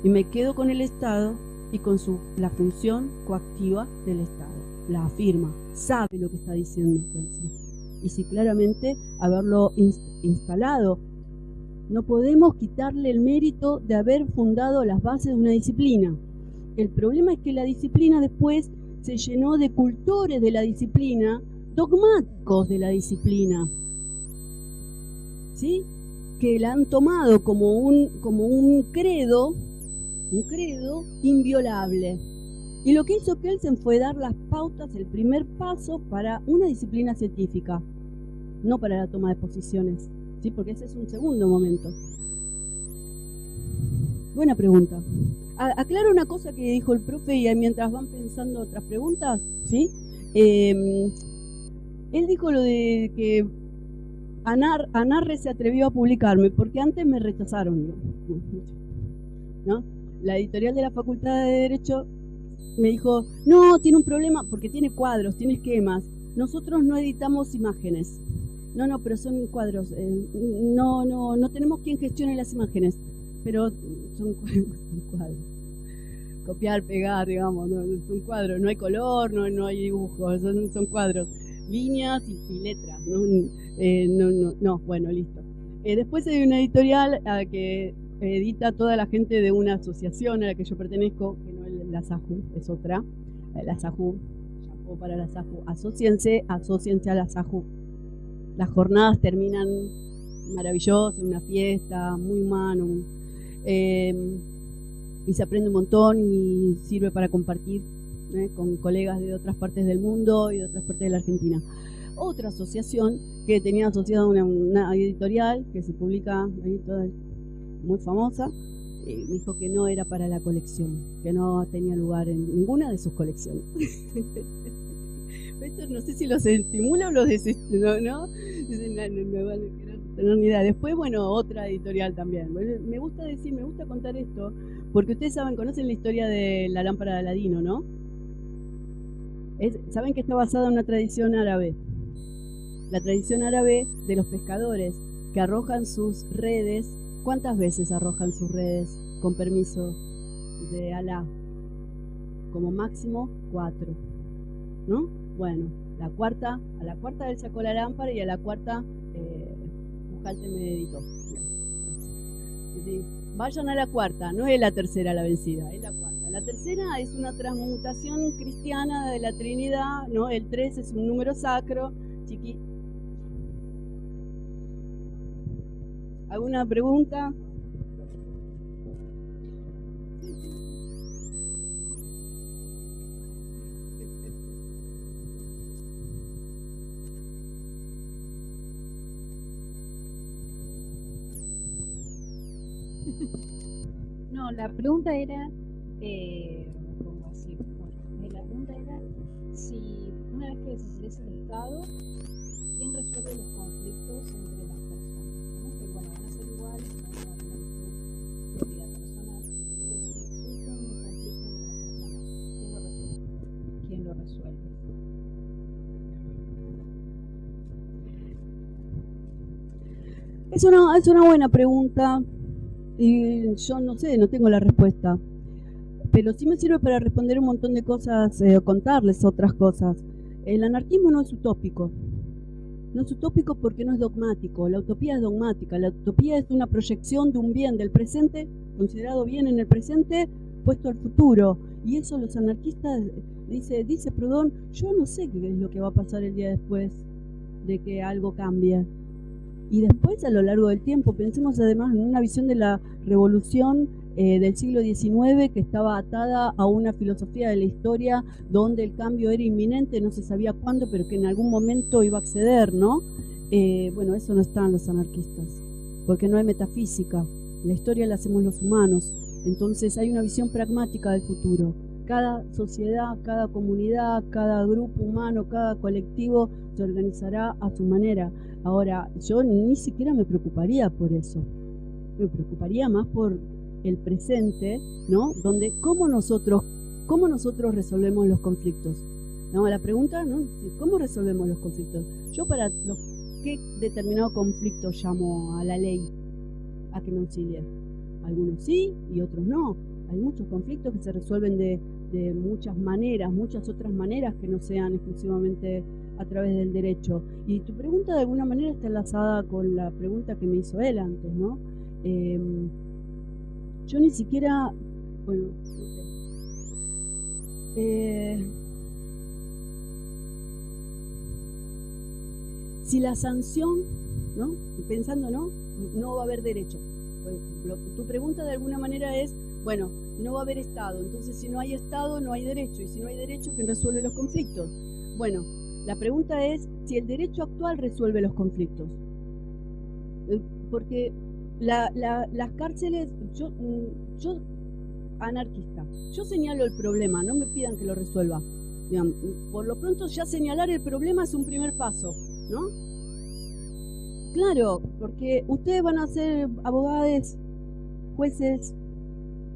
Y me quedo con el Estado y con la función coactiva del Estado. La afirma, sabe lo que está diciendo Kelsen. Y si claramente haberlo instalado. No podemos quitarle el mérito de haber fundado las bases de una disciplina. El problema es que la disciplina después se llenó de cultores de la disciplina, dogmáticos de la disciplina, ¿sí? Que la han tomado como un credo inviolable. Y lo que hizo Kelsen fue dar las pautas, el primer paso para una disciplina científica, no para la toma de posiciones, ¿sí? Porque ese es un segundo momento. Buena pregunta. Aclaro una cosa que dijo el profe y mientras van pensando otras preguntas, ¿sí? Él dijo lo de que Anarre se atrevió a publicarme porque antes me rechazaron, ¿no? La editorial de la Facultad de Derecho me dijo, no, tiene un problema porque tiene cuadros, tiene esquemas. Nosotros no editamos imágenes. No, pero son cuadros. No tenemos quien gestione las imágenes, pero son cuadros. Copiar, pegar, digamos, no, son cuadros. No hay color, no hay dibujos, son cuadros. Líneas y letras. No, bueno, listo. Después hay una editorial a que edita toda la gente de una asociación a la que yo pertenezco, que no es la SAJU, es otra. La SAJU, llamó para la SAJU. Asóciense a la SAJU. Las jornadas terminan maravillosas, una fiesta, muy humano, y se aprende un montón y sirve para compartir con colegas de otras partes del mundo y de otras partes de la Argentina. Otra asociación que tenía asociada una editorial que se publica ahí toda muy famosa, me dijo que no era para la colección, que no tenía lugar en ninguna de sus colecciones. Esto no sé si los estimula o los desestimula, ¿no? No van a querer tener ni idea. Después, bueno, otra editorial también. Me gusta contar esto, porque ustedes conocen la historia de la lámpara de Aladino, ¿no? Saben que está basada en una tradición árabe. La tradición árabe de los pescadores que arrojan sus redes. ¿Cuántas veces arrojan sus redes con permiso de Alá? Como máximo 4, ¿no? Bueno, a la cuarta él sacó la lámpara y a la cuarta Pujalte me editó. Es decir, vayan a la cuarta, no es la tercera la vencida, es la cuarta. La tercera es una transmutación cristiana de la Trinidad, ¿no? El 3 es un número sacro, chiqui. ¿Alguna pregunta? No, la pregunta era, ¿cómo así? Bueno, la pregunta era si una vez que desaparece el Estado, ¿quién resuelve los conflictos entre las personas? ¿No? Que bueno, van a ser iguales, no van a tener su propiedad personal, pero si surge un conflicto entre las personas, ¿quién lo resuelve? ¿Quién lo resuelve? Es una buena pregunta y yo no sé, no tengo la respuesta, pero sí me sirve para responder un montón de cosas, contarles otras cosas. El anarquismo no es utópico. No es utópico porque no es dogmático. La utopía es dogmática. La utopía es una proyección de un bien del presente, considerado bien en el presente, puesto al futuro. Y eso los anarquistas, dice Proudhon, yo no sé qué es lo que va a pasar el día después de que algo cambie. Y después, a lo largo del tiempo, pensemos además en una visión de la revolución del siglo XIX que estaba atada a una filosofía de la historia donde el cambio era inminente, no se sabía cuándo, pero que en algún momento iba a acceder, ¿no? Bueno, eso no está en los anarquistas, porque no hay metafísica. La historia la hacemos los humanos. Entonces hay una visión pragmática del futuro. Cada sociedad, cada comunidad, cada grupo humano, cada colectivo se organizará a su manera. Ahora, yo ni siquiera me preocuparía por eso. Me preocuparía más por el presente, ¿no? Donde cómo nosotros resolvemos los conflictos. No, la pregunta, ¿no? ¿Cómo resolvemos los conflictos? Yo para qué determinado conflicto llamo a la ley a que me auxilie. Algunos sí y otros no. Hay muchos conflictos que se resuelven de muchas maneras, muchas otras maneras que no sean exclusivamente a través del derecho. Y tu pregunta de alguna manera está enlazada con la pregunta que me hizo él antes, ¿no? Yo ni siquiera, bueno, no sé. Si la sanción, ¿no? Pensando, no va a haber derecho. Tu pregunta de alguna manera es, bueno, no va a haber Estado, entonces si no hay Estado no hay derecho, y si no hay derecho, ¿quién resuelve los conflictos? Bueno, la pregunta es si el derecho actual resuelve los conflictos. Porque las cárceles, yo anarquista, yo señalo el problema, no me pidan que lo resuelva. Digamos, por lo pronto ya señalar el problema es un primer paso, ¿no? Claro, porque ustedes van a ser abogados, jueces,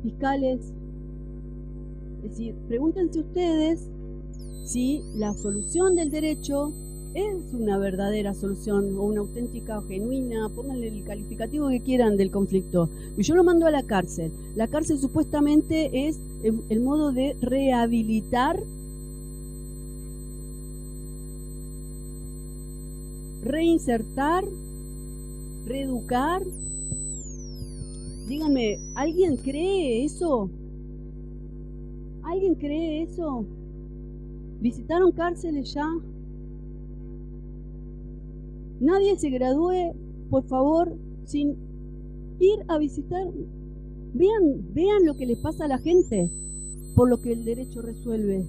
fiscales. Es decir, pregúntense ustedes si la solución del derecho es una verdadera solución o una auténtica o genuina, pónganle el calificativo que quieran del conflicto. Y yo lo mando a la cárcel. La cárcel supuestamente es el modo de rehabilitar, reinsertar, reeducar. Díganme, ¿alguien cree eso? ¿Alguien cree eso? ¿Visitaron cárceles ya? Nadie se gradúe, por favor, sin ir a visitar. Vean lo que les pasa a la gente por lo que el derecho resuelve.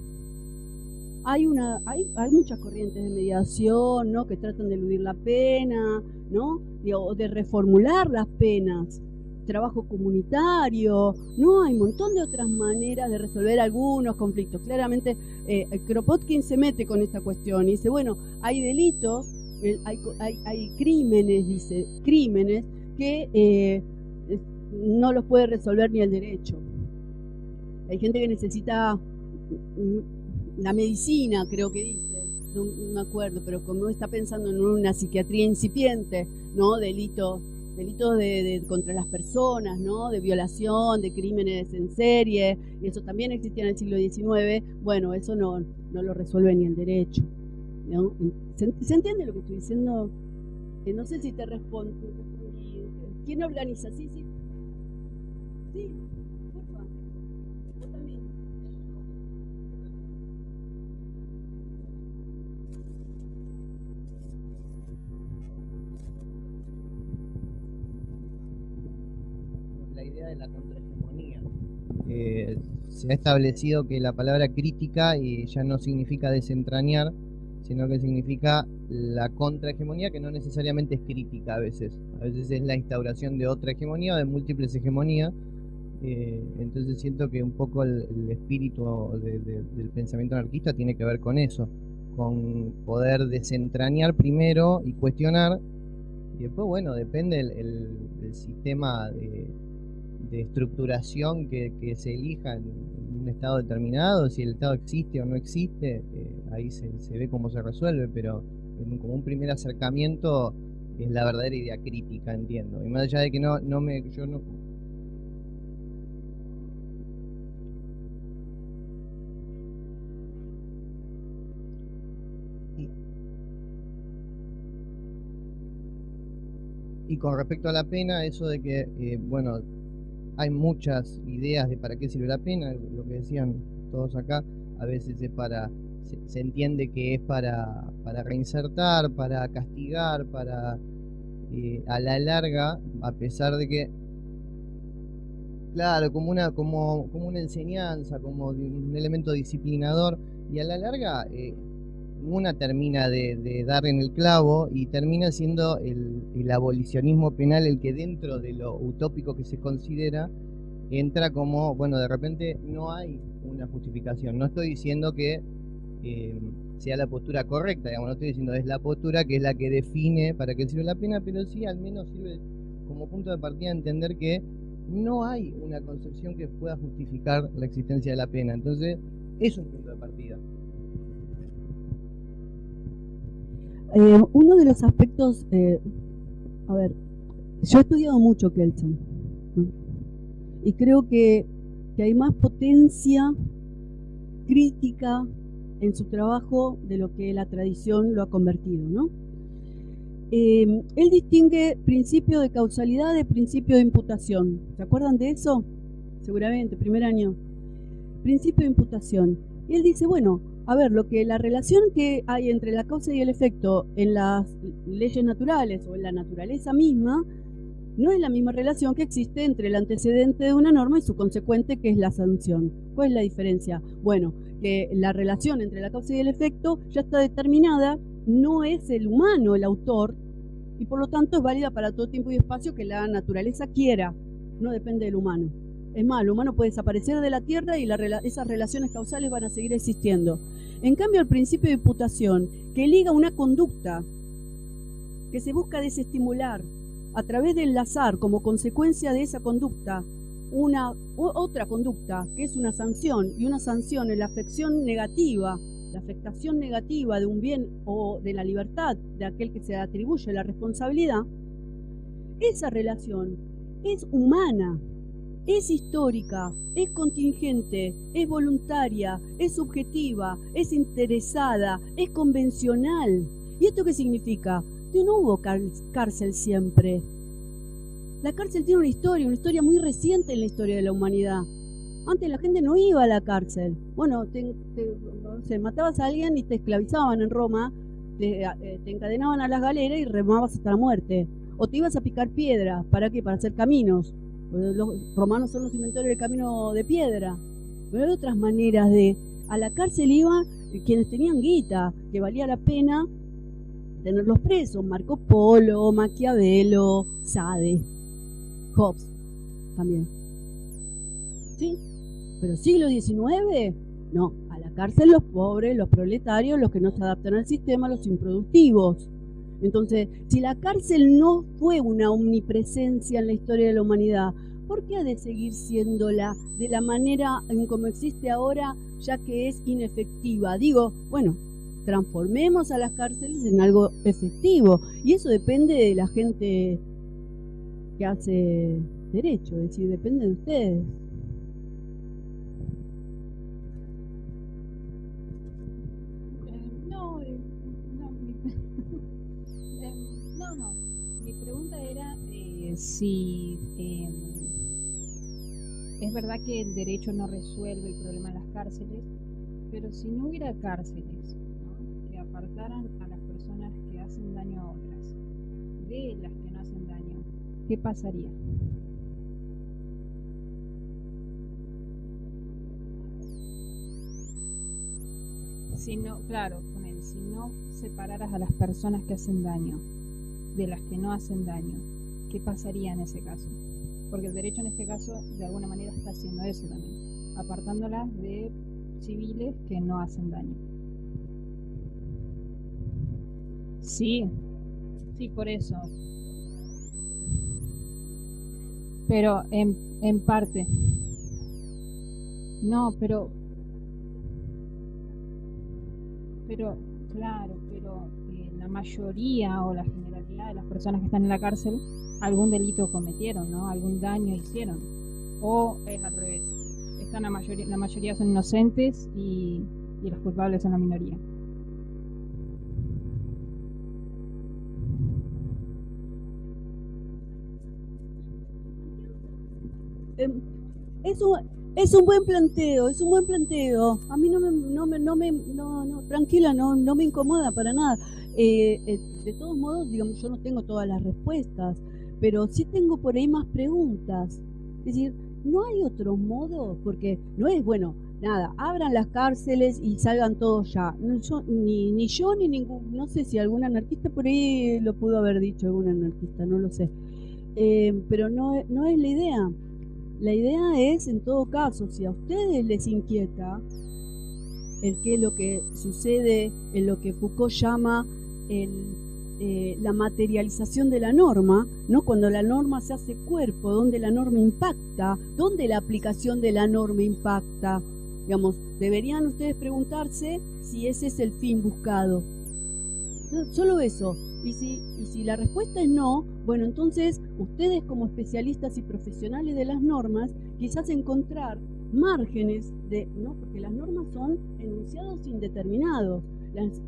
Hay muchas corrientes de mediación, ¿no? Que tratan de eludir la pena, ¿no? O de reformular las penas. Trabajo comunitario, no, hay un montón de otras maneras de resolver algunos conflictos. Claramente Kropotkin se mete con esta cuestión y dice, bueno, hay delitos, hay crímenes, dice, crímenes que no los puede resolver ni el derecho. Hay gente que necesita la medicina, creo que dice, no me acuerdo, pero como está pensando en una psiquiatría incipiente, ¿no? Delitos contra las personas, ¿no? De violación, de crímenes en serie, y eso también existía en el siglo XIX. Bueno, eso no lo resuelve ni el derecho, ¿no? ¿Se entiende lo que estoy diciendo? No sé si te respondo. ¿Quién organiza? Sí, porfa. Yo también. La idea de la contrahegemonía. Se ha establecido que la palabra crítica ya no significa desentrañar, sino que significa la contrahegemonía, que no necesariamente es crítica a veces. A veces es la instauración de otra hegemonía o de múltiples hegemonías. Entonces siento que un poco el espíritu del pensamiento anarquista tiene que ver con eso, con poder desentrañar primero y cuestionar, y después, bueno, depende del sistema de estructuración que se elija en un estado determinado, si el estado existe o no existe, ahí se ve cómo se resuelve, pero como un primer acercamiento es la verdadera idea crítica, entiendo. Y más allá de que yo no. Y con respecto a la pena, eso de que, bueno, hay muchas ideas de para qué sirve la pena, lo que decían todos acá, a veces es se entiende que es para reinsertar, para castigar, a la larga, a pesar de que, claro, como una enseñanza, como un elemento disciplinador, y a la larga, una termina de dar en el clavo y termina siendo el abolicionismo penal el que dentro de lo utópico que se considera entra como, bueno, de repente no hay una justificación. No estoy diciendo que sea la postura correcta, digamos, no estoy diciendo es la postura que es la que define para qué sirve la pena, pero sí al menos sirve como punto de partida entender que no hay una concepción que pueda justificar la existencia de la pena. Entonces, es un punto de partida. Uno de los aspectos, a ver, yo he estudiado mucho Kelsen, ¿no? Y creo que hay más potencia crítica en su trabajo de lo que la tradición lo ha convertido, ¿no? Él distingue principio de causalidad de principio de imputación. ¿Se acuerdan de eso? Seguramente, primer año. Principio de imputación. Y él dice, bueno, a ver, la relación que hay entre la causa y el efecto en las leyes naturales o en la naturaleza misma no es la misma relación que existe entre el antecedente de una norma y su consecuente, que es la sanción. ¿Cuál es la diferencia? Bueno, que la relación entre la causa y el efecto ya está determinada, no es el humano el autor, y por lo tanto es válida para todo tiempo y espacio que la naturaleza quiera, no depende del humano. Es más, el humano puede desaparecer de la Tierra y esas relaciones causales van a seguir existiendo. En cambio, el principio de imputación, que liga una conducta que se busca desestimular a través del azar como consecuencia de esa conducta, otra conducta que es una sanción, y una sanción es la afectación negativa de un bien o de la libertad de aquel que se atribuye la responsabilidad, esa relación es humana, es histórica, es contingente, es voluntaria, es subjetiva, es interesada, es convencional. ¿Y esto qué significa? Que no hubo cárcel siempre. La cárcel tiene una historia muy reciente en la historia de la humanidad. Antes la gente no iba a la cárcel. Bueno, matabas a alguien y te esclavizaban en Roma, te encadenaban a las galeras y remabas hasta la muerte. O te ibas a picar piedra. ¿Para qué? Para hacer caminos. Los romanos son los inventores del camino de piedra. Pero hay otras maneras a la cárcel iban quienes tenían guita, que valía la pena tenerlos presos. Marco Polo, Maquiavelo, Sade, Hobbes también. ¿Sí? Pero siglo XIX, no, a la cárcel los pobres, los proletarios, los que no se adaptan al sistema, los improductivos. Entonces, si la cárcel no fue una omnipresencia en la historia de la humanidad, ¿por qué ha de seguir siéndola de la manera en como existe ahora, ya que es inefectiva? Digo, bueno, transformemos a las cárceles en algo efectivo, y eso depende de la gente que hace derecho, es decir, depende de ustedes. No. Mi pregunta era si es verdad que el derecho no resuelve el problema de las cárceles, pero si no hubiera cárceles, ¿no?, que apartaran a las personas que hacen daño a otras de las que no hacen daño, ¿qué pasaría? Si no, claro, si no separaras a las personas que hacen daño de las que no hacen daño, ¿qué pasaría en ese caso? porque el derecho en este caso de alguna manera está haciendo eso también, apartándolas de civiles que no hacen daño. Sí, sí, por eso. Pero en parte. No, pero claro, pero la mayoría o la generalidad de las personas que están en la cárcel algún delito cometieron, ¿no? Algún daño hicieron. O es al revés. La mayoría son inocentes y los culpables son la minoría. Es un buen planteo, es un buen planteo. A mí tranquila, no me incomoda para nada. De todos modos, digamos, yo no tengo todas las respuestas, pero sí tengo por ahí más preguntas. Es decir, ¿no hay otro modo? Porque no es, bueno, nada, abran las cárceles y salgan todos ya. No, ni yo ni ningún, no sé si algún anarquista por ahí lo pudo haber dicho, algún anarquista, no lo sé. Pero no es la idea. La idea es, en todo caso, si a ustedes les inquieta el qué es lo que sucede en lo que Foucault llama la materialización de la norma, ¿no? Cuando la norma se hace cuerpo, donde la norma impacta, donde la aplicación de la norma impacta, digamos, deberían ustedes preguntarse si ese es el fin buscado. Solo eso. Y si la respuesta es no, bueno, entonces ustedes como especialistas y profesionales de las normas, quizás encontrar márgenes no, porque las normas son enunciados indeterminados.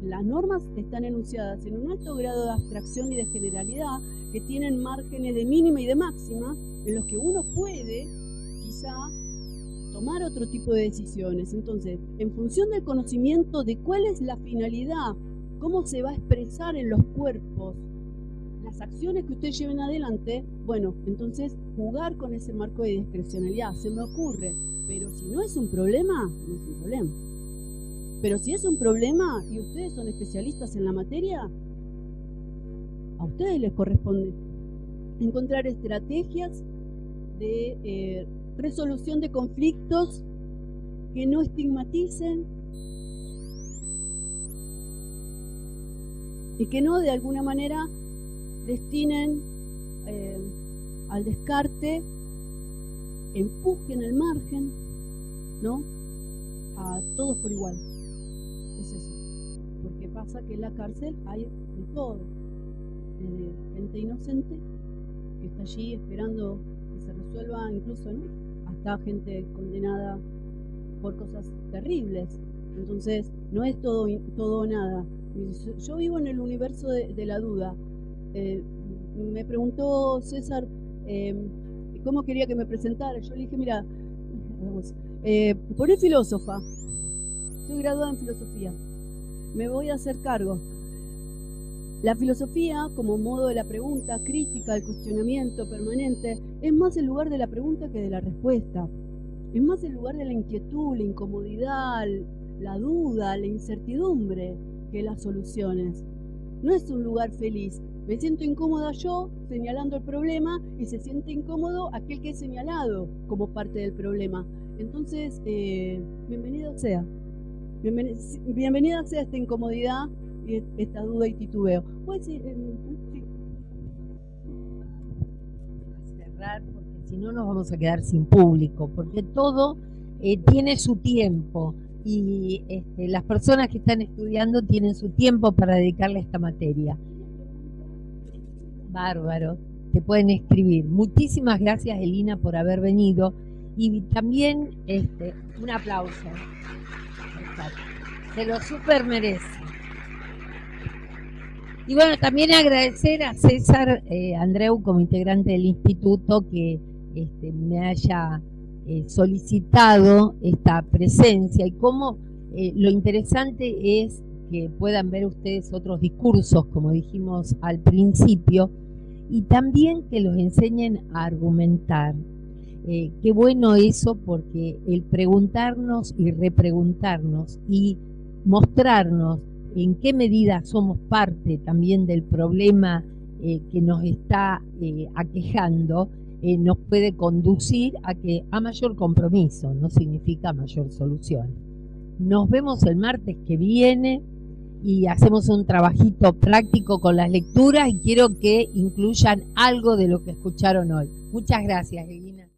Las normas están enunciadas en un alto grado de abstracción y de generalidad, que tienen márgenes de mínima y de máxima, en los que uno puede, quizá, tomar otro tipo de decisiones. Entonces, en función del conocimiento de cuál es la finalidad, cómo se va a expresar en los cuerpos las acciones que ustedes lleven adelante, bueno, entonces jugar con ese marco de discrecionalidad se me ocurre, pero si no es un problema, no es un problema. Pero si es un problema y ustedes son especialistas en la materia, a ustedes les corresponde encontrar estrategias de resolución de conflictos que no estigmaticen y que no de alguna manera destinen al descarte, empujen al margen, ¿no? A todos por igual. Es eso. Porque pasa que en la cárcel hay de todo. Desde gente inocente que está allí esperando que se resuelva, incluso, ¿no? Hasta gente condenada por cosas terribles. Entonces, no es todo o nada. Yo vivo en el universo de la duda. Me preguntó César cómo quería que me presentara. Yo le dije, mira, poné filósofa. Estoy graduada en filosofía. Me voy a hacer cargo. La filosofía, como modo de la pregunta crítica, el cuestionamiento permanente, es más el lugar de la pregunta que de la respuesta. Es más el lugar de la inquietud, la incomodidad, la duda, la incertidumbre que las soluciones. No es un lugar feliz. Me siento incómoda yo señalando el problema y se siente incómodo aquel que es señalado como parte del problema. Entonces, bienvenido sea. Bienvenida sea esta incomodidad y esta duda y titubeo. ¿Puedes decir? Sí. Cerrar, porque si no nos vamos a quedar sin público, porque todo tiene su tiempo y las personas que están estudiando tienen su tiempo para dedicarle a esta materia. Bárbaro, te pueden escribir. Muchísimas gracias, Elina, por haber venido y también un aplauso. Se lo súper merece. Y bueno, también agradecer a César Andreu como integrante del instituto que me haya solicitado esta presencia y cómo lo interesante es que puedan ver ustedes otros discursos, como dijimos al principio, y también que los enseñen a argumentar. Qué bueno eso, porque el preguntarnos y repreguntarnos y mostrarnos en qué medida somos parte también del problema que nos está aquejando, nos puede conducir a mayor compromiso, no significa mayor solución. Nos vemos el martes que viene y hacemos un trabajito práctico con las lecturas y quiero que incluyan algo de lo que escucharon hoy. Muchas gracias, Elina.